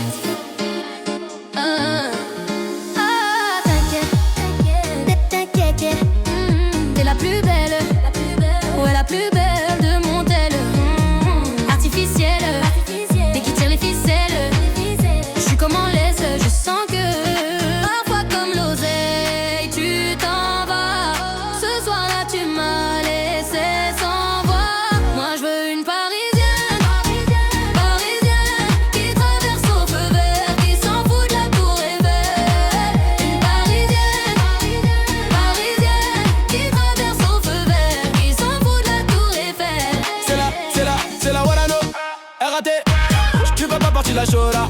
T'inquiète. T'es la plus belle, ouais, la plus belle de mon tel. Artificielle, mais qui tire les ficelles. J'suis comme en laisse, je sens que parfois comme l'oseille tu t'en vas. Ce soir-là tu m'as laissé sans voix. Moi je veux une parisienne, qui traverse au feu vert, qui s'en fout de la tour Eiffel. Une parisienne, qui traverse au feu vert, qui s'en fout de la tour Eiffel. C'est la Warano, RAT. Tu fais pas partie de la chora.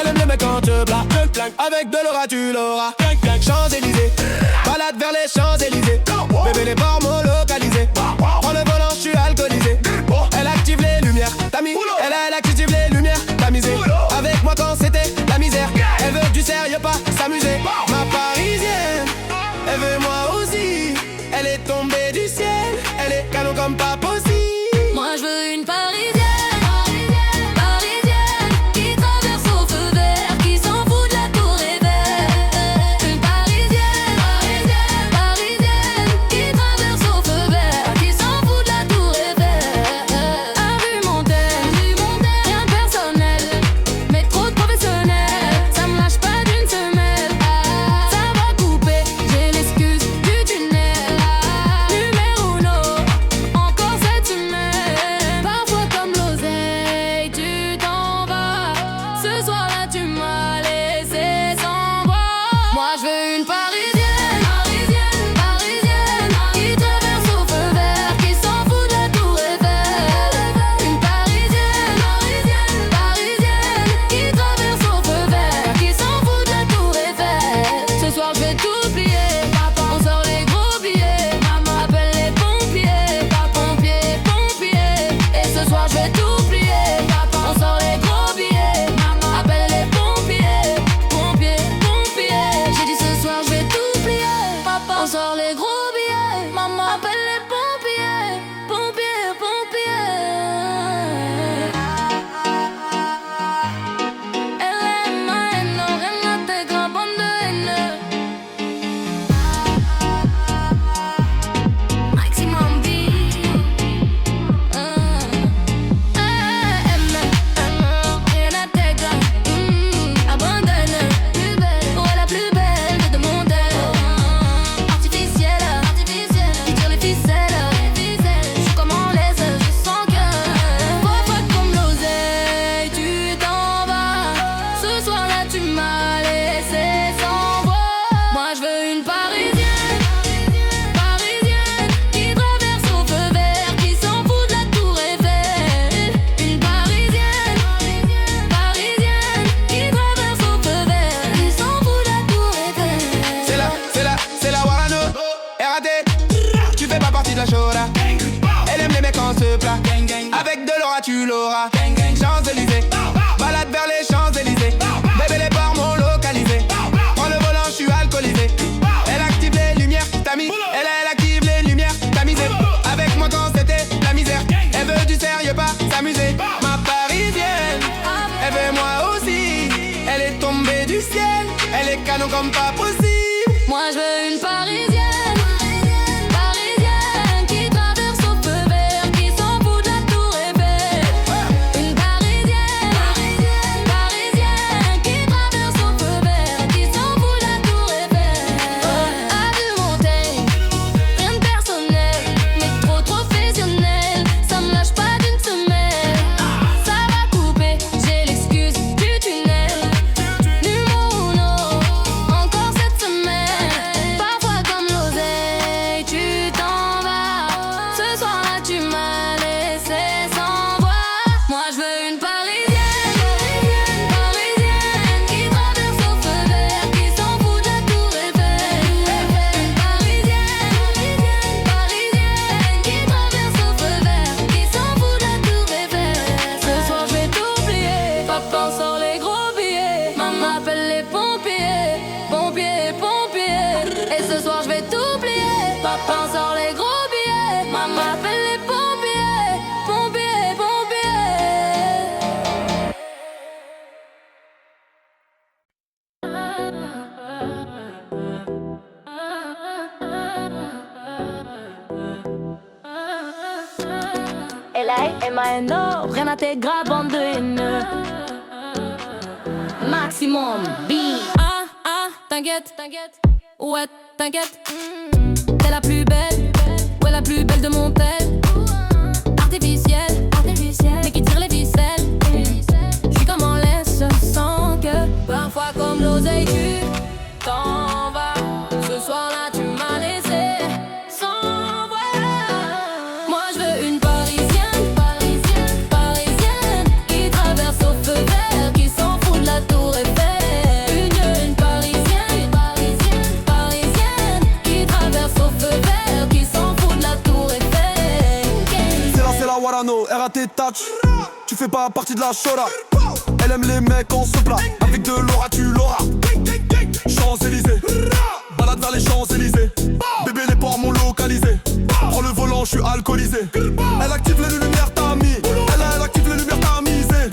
Elle aime les mecs quand te blague. Avec de l'aura tu l'auras. Champs-Élysées, balade vers les Champs-Élysées. Bébé les bords localisés. Prends le volant, je suis alcoolisé. Elle active les lumières, t'as mis. Elle active les lumières, t'as misé. Avec moi quand c'était la misère. Elle veut du sérieux, pas s'amuser. Ma parisienne, elle veut moi aussi. Elle est tombée du ciel, elle est canon comme papa. ce plat. Avec de l'aura tu l'auras. Champs-Élysées, balade vers les Champs-Élysées. Bébé les ports m'ont localisé. Prends le volant, je suis alcoolisé. Elle active les lumières, t'as mis. Elle active les lumières, t'as misé. Avec moi quand c'était la misère. Elle veut du sérieux, pas s'amuser. Ma parisienne, elle veut moi aussi. Elle est tombée du ciel. Elle est canon comme pas possible. Moi je veux une parisienne. Parisienne qui traverse au feu vert, qui s'en fout de la tour Eiffel. Une parisienne. Parisienne qui traverse au feu vert, qui s'en fout de la tour Eiffel. À vue Montaigne, rien de personnel, mais trop professionnel. Ça me lâche pas d'une semaine. Ça va couper, j'ai l'excuse du tunnel. Numéro uno, encore cette semaine. Parfois comme l'oseille, tu t'en vas. Ce soir-là, tu m'as laissé sans voix. Moi, je veux une parisienne. Parisienne qui traverse au feu vert, qui s'en fout de la tour Eiffel. Une parisienne. Parisienne qui traverse au feu vert, qui s'en fout de la tour Eiffel. Ce soir, je vais t'oublier. Papa sort les gros billets. Maman appelle les pompiers. Pompiers, pompiers. Et ce soir, je vais t'oublier. Papa sort les gros billets. Maman appelle les pompiers. Pompiers, pompiers. L.A.M.A.N.O. Rien à tes gras, bande de haineux. Maximum B. T'inquiète, ouais, t'inquiète. T'es la plus belle, ouais, la plus belle de mon tel. Artificielle, mais qui tire les ficelles. J'suis comme en laisse, sans que parfois comme l'oseille tu t'en vas. Ce soir-là tu m'as laissé sans voix. Moi je veux une parisienne, parisienne qui traverse au feu vert, qui s'en fout de la tour Eiffel. Une parisienne, parisienne qui traverse au feu vert, qui s'en fout de la tour Eiffel. C'est la Warano, RAT touch. Tu fais pas partie de la Chora. Elle aime les mecs en se plat. Avec de l'aura tu l'auras. Champs-Élysées, balade vers les Champs-Élysées. Bébé les ports m'ont localisé. Prends le volant, je suis alcoolisé. Elle active les lumières, t'as mis. Elle active les lumières, t'as misé.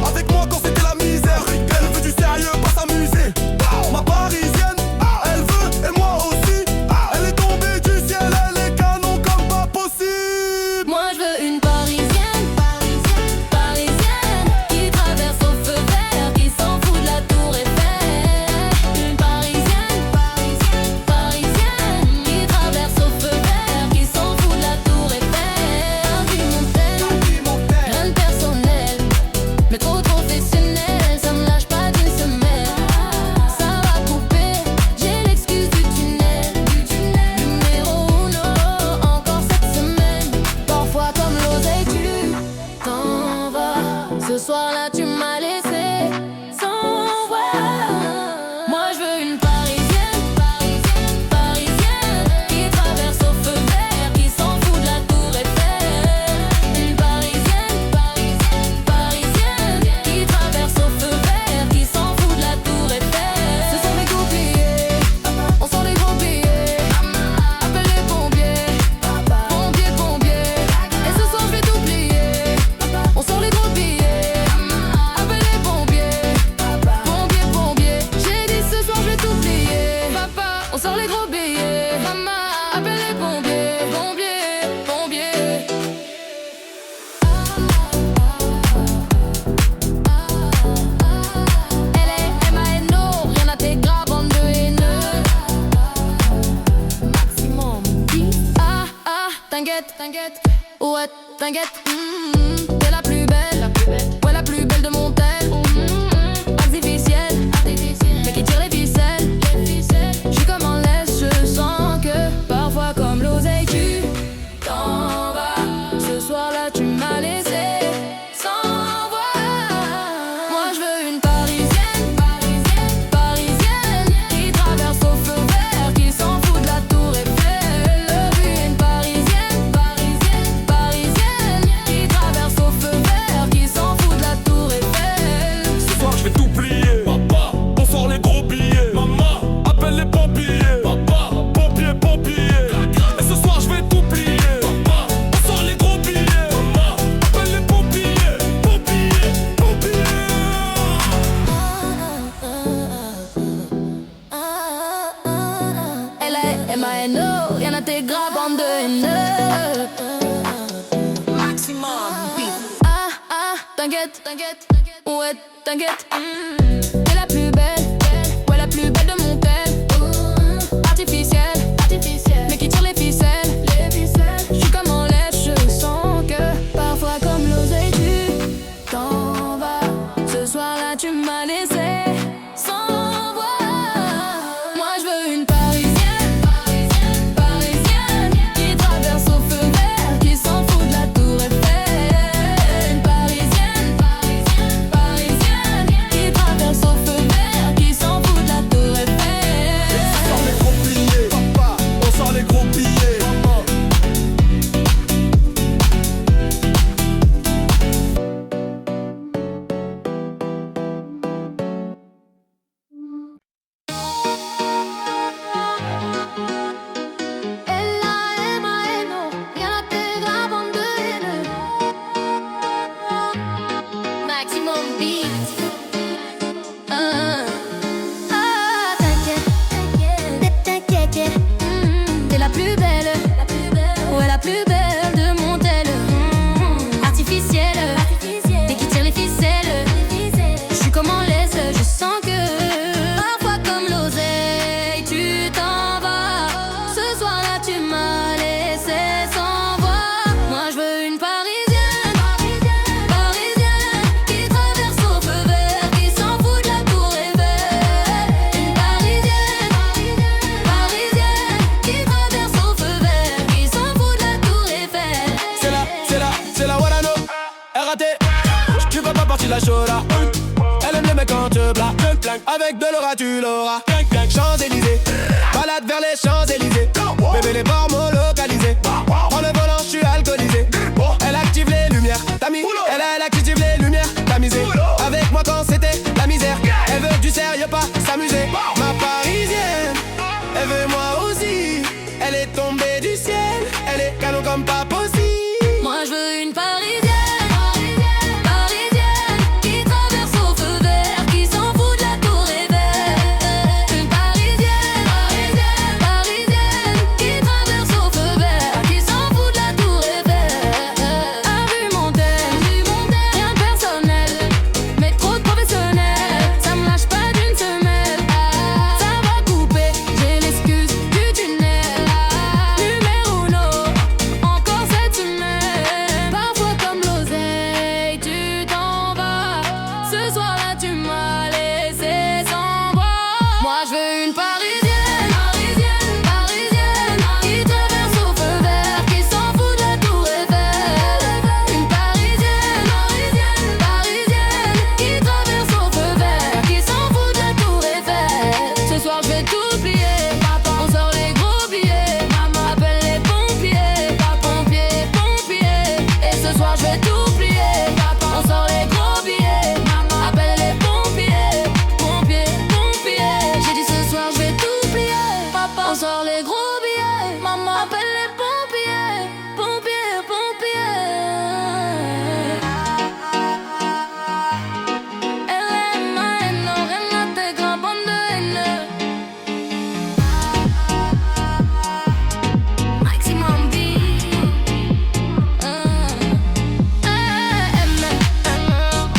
Avec moi quand c'était la misère. Elle veut du sérieux, pas s'amuser. Ma parisienne, elle veut et moi aussi. Elle est tombée du ciel, elle est canon comme pas possible. Moi je veux une parisienne, parisienne qui traverse au feu vert, qui s'en fout de la tour Eiffel. Une parisienne, parisienne qui traverse au feu vert, qui s'en fout de la tour Eiffel. Du Montel, rien de personnel, mais trop professionnel. Ça me lâche pas d'une semaine. Ça va couper, j'ai l'excuse du tunnel. Numéro uno, encore cette semaine. Parfois comme l'oseille tu t'en vas. Ce soir-là tu m'as laissé sans voix. Moi je veux une parisienne, parisienne qui traverse au feu vert, qui s'en fout de la tour Eiffel. Une parisienne, parisienne qui traverse au feu vert, qui s'en fout de la tour Eiffel. Ce sont les goupillés, on sent les gros billets. Appelle les pompiers, pompiers, pompiers. Et ce soir je vais t'oublier. On sort les gros billets. Appelle les pompiers, pompiers, pompiers. J'ai dit ce soir je vais t'oublier. Papa, on sort les gros billets. Maman, appelle les pompiers, pompiers, pompiers. L.A.M.A.N.O. Rien à tes gras, bande de haineux. Maximum B. T'inquiète, ouais, t'inquiète. T'es la plus belle, ouais, la plus belle de mon tel. Artificielle, mais qui tire les ficelles. J'suis comme en laisse, je sens que parfois comme l'oseille tu t'en vas. Ce soir-là tu m'as laissé sans voix. Moi je veux une parisienne, parisienne qui traverse au feu vert, qui s'en fout de la tour Eiffel. Une parisienne, parisienne t'inquiète, ouais, t'inquiète. T'es la plus belle, ouais, la plus belle de mon tel. Artificielle, mais qui tire les ficelles. J'suis comme en laisse, je sens que parfois comme l'oseille tu t'en vas. Ce soir-là tu m'as laissé sans voix. Moi j'veux une parisienne, parisienne, qui traverse au feu vert, qui s'en fout de la tour Eiffel. Une parisienne, parisienne, qui traverse au feu vert, qui s'en fout de la tour Eiffel. On sort les gros billets, papa, on sort les gros billets. L-A-M-A-N-O, y'en a des grands bandes de haineux. Maximum beat. T'inquiète. T'es la plus belle, ouais, la plus belle de mon tel. Artificielle, t'es qui tire les ficelles. J'suis comme en laisse, je sens que parfois comme l'oseille tu t'en vas. Ce soir-là tu m'as laissé sans voix. Moi j'veux une parisienne, qui traverse au feu vert, qui s'en fout de la tour Eiffel. Une parisienne, qui traverse au feu vert, qui s'en fout de la tour Eiffel. C'est la Warano, RAT. Tu fais pas partie de la show là. Elle aime les mecs quand te blague. Avec de l'aura tu l'auras. Champs-Élysées, balade vers les Champs-Élysées. Bébé les bords localisés. Prends le volant, j'suis alcoolisé. Elle active les lumières, t'as mis. Elle active les lumières, t'as misé. Avec moi quand c'était la misère. Elle veut du sérieux, pas s'amuser. Ma parisienne, elle veut moi aussi. Elle est tombée du ciel. Elle est canon comme pas possible. Moi j'veux une parisienne, qui traverse au feu vert, qui s'en fout de la tour Eiffel. Une parisienne, qui traverse au feu vert, qui s'en fout de la tour Eiffel. A vu mon tel, rien de personnel, mais trop de professionnel. Ça me lâche pas d'une semelle. Ça va couper, j'ai l'excuse du tunnel. Numéro 1, encore cette semaine. Parfois comme l'oseille tu t'en vas. Ce soir-là tu m'as laissé sans voix. Moi j'veux une parisienne, qui traverse au feu vert, qui s'en fout de la tour Eiffel. Une parisienne, qui traverse au feu vert, qui s'en fout de la tour Eiffel. Ce soir j'vais tout plier, on sort les gros billets. Maman appelle les pompiers, pompiers. Et ce soir j'vais tout plier, on sort les gros billets. Maman appelle les pompiers, pompiers. J'ai dit ce soir j'vais tout plier, on sort les gros billets. Maman appelle les pompiers, pompiers. L-M-A-N-O, rien à tes grands bandes de haineux. Maximum beat.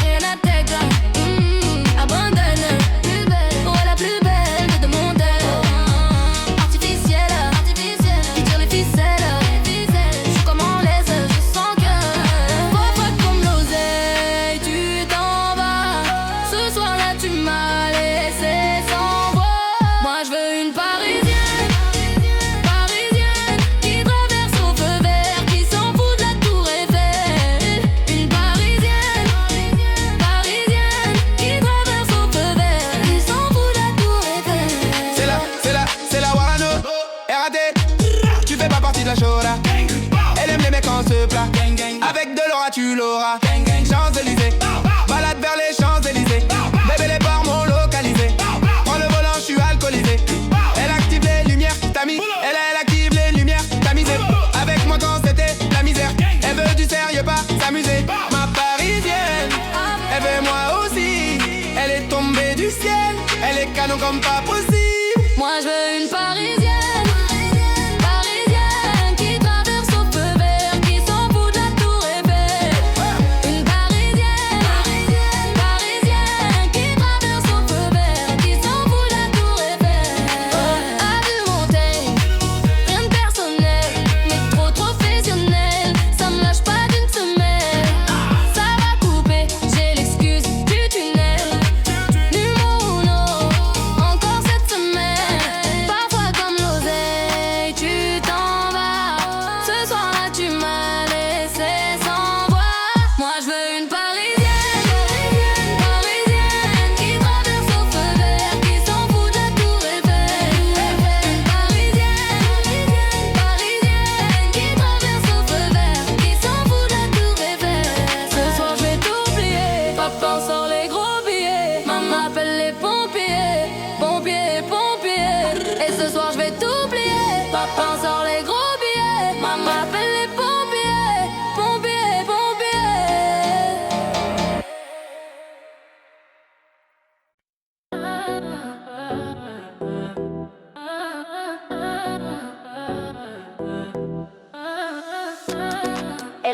Rien à tes grands, abandonne. Ouais, la plus belle de mon tel. Artificielle, qui tire les ficelles. J'suis comme en laisse, je sens que parfois comme l'oseille tu t'en vas. Ce soir-là tu m'as laissé sans voix. Moi j'veux une parisienne, qui traverse au feu vert, qui s'en fout de la tour Eiffel. Une parisienne, qui traverse au feu vert, qui s'en fout de la tour Eiffel. C'est la Warano, RAT. Tu fais pas partie de la show là. Elle aime les mecs en se plat. Avec de l'aura tu l'auras. Champs-Élysées, balade vers les Champs-Élysées. Bébé les bords localisés. Prends le volant, j'suis alcoolisé. Elle active les lumières, t'as mis. Elle active les lumières, t'as misé. Avec moi quand c'était la misère. Elle veut du sérieux, pas s'amuser. Ma parisienne, elle veut moi aussi. Elle est tombée du ciel. Elle est canon comme pas possible. Moi je veux une parisienne, qui traverse au feu vert, qui s'en fout de la tour Eiffel. Une parisienne,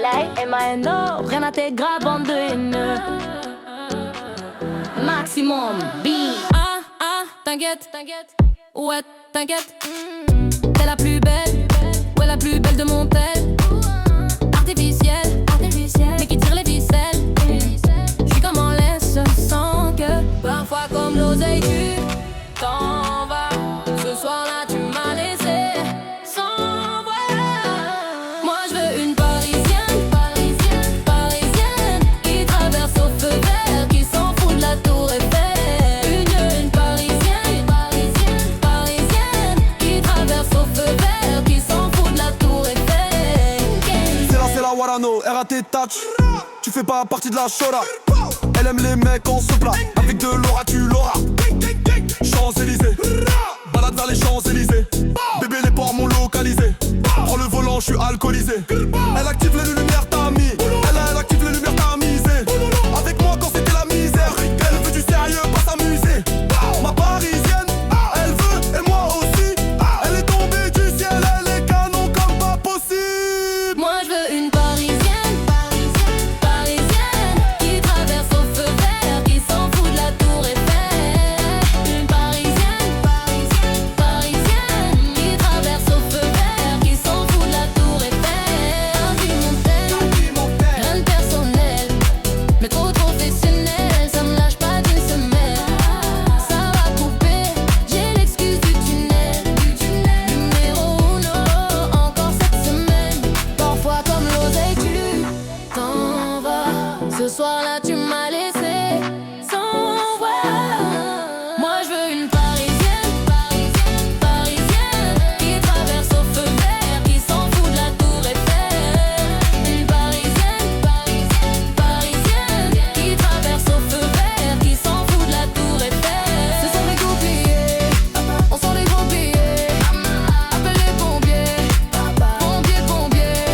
L.A.M.A.N.O. Rien à tes graves, bande de haineux. Maximum beat. T'inquiète, ouais, t'inquiète. T'es la plus belle, ouais, la plus belle de mon tel. Artificielle, mais qui tire les ficelles. J'suis comme en laisse, sans que parfois comme l'oseille tu t'en vas. Ce soir-là tu m'as laissé sans voix. Moi j'veux une parisienne, qui traverse au feu vert, qui s'en fout de la tour Eiffel. Une parisienne, qui traverse au feu vert, qui s'en fout de la tour Eiffel. C'est la Warano, RAT touch. Tu fais pas partie de la Shora. Elle aime les mecs en se plat. Avec de l'aura tu l'auras. Champs-Élysées, balade vers les Champs-Élysées. Bébé les ports m'ont localisé. Prends le volant, je suis alcoolisé. Elle active les lumières tamis. Elle active les lumières tamisées. Avec moi quand c'était la misère. Elle veut du sérieux, pas s'amuser. Ma parisienne, elle veut et moi aussi. Elle est tombée du ciel, elle est canon comme pas possible. Moi je veux une parisienne, qui traverse au feu vert, qui s'en fout de la tour Eiffel. Une parisienne, qui traverse au feu vert, qui s'en fout de la tour Eiffel. Argumentaire, rien de personnel, mais trop professionnel, ça me lâche pas d'une semaine. Ça va couper, j'ai l'excuse du tunnel. Numéro uno, encore cette semaine. Parfois comme l'oseille tu t'en vas. Ce soir-là tu m'as laissé sans voix. Moi je veux une parisienne, qui traverse au feu vert, qui s'en fout de la tour Eiffel. Une parisienne, qui traverse au feu vert, qui s'en fout de la tour Eiffel. Ce sont les goupillés, on sent les gros billets. Appelle les pompiers, pompiers.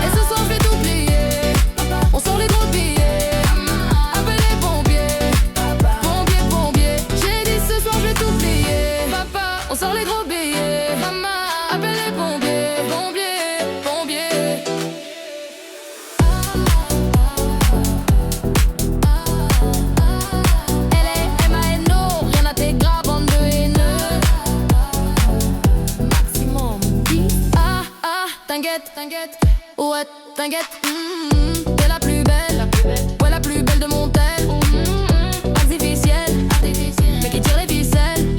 Et ce soir je vais tout plier. On sort les gros billets. Appelle les pompiers, pompiers. J'ai dit ce soir je vais tout plier. Papa, on sort les gros billets. Maman, appelle les pompiers, pompiers. L.A.M.A.N.O. Rien à tes graves, bande de haineux. Maximum beat. T'inquiète, ouais, t'inquiète. T'es la plus belle, ouais, la plus belle de mon tel. Artificielle, mais qui tire les ficelles.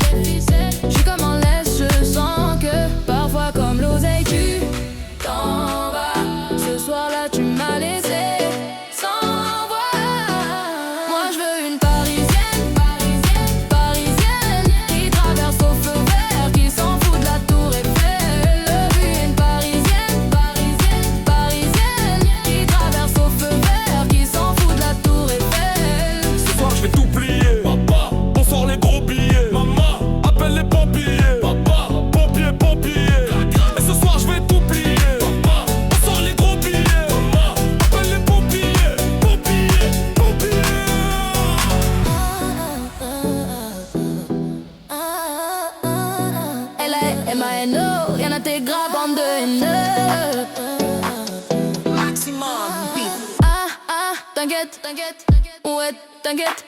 J'suis comme en laisse, je sens que parfois comme l'oseille tu t'en vas. Ce soir-là tu m'as laissé sans voix. Moi je veux une parisienne, qui traverse au feu vert, qui s'en fout de la tour Eiffel. Une parisienne, qui traverse au feu vert, qui s'en fout de la tour Eiffel. Ce soir je vais tout plier. Papa, on sort les gros billets. Maman, appelle les pompiers. Papa, pompiers. Et ce soir je vais tout plier. Papa, on sort les gros billets. Maman, appelle les pompiers. L.A.M.A.N.O. Rien à tes graves, bande de haineux. Maximum beat. T'inquiète, ouais, t'inquiète.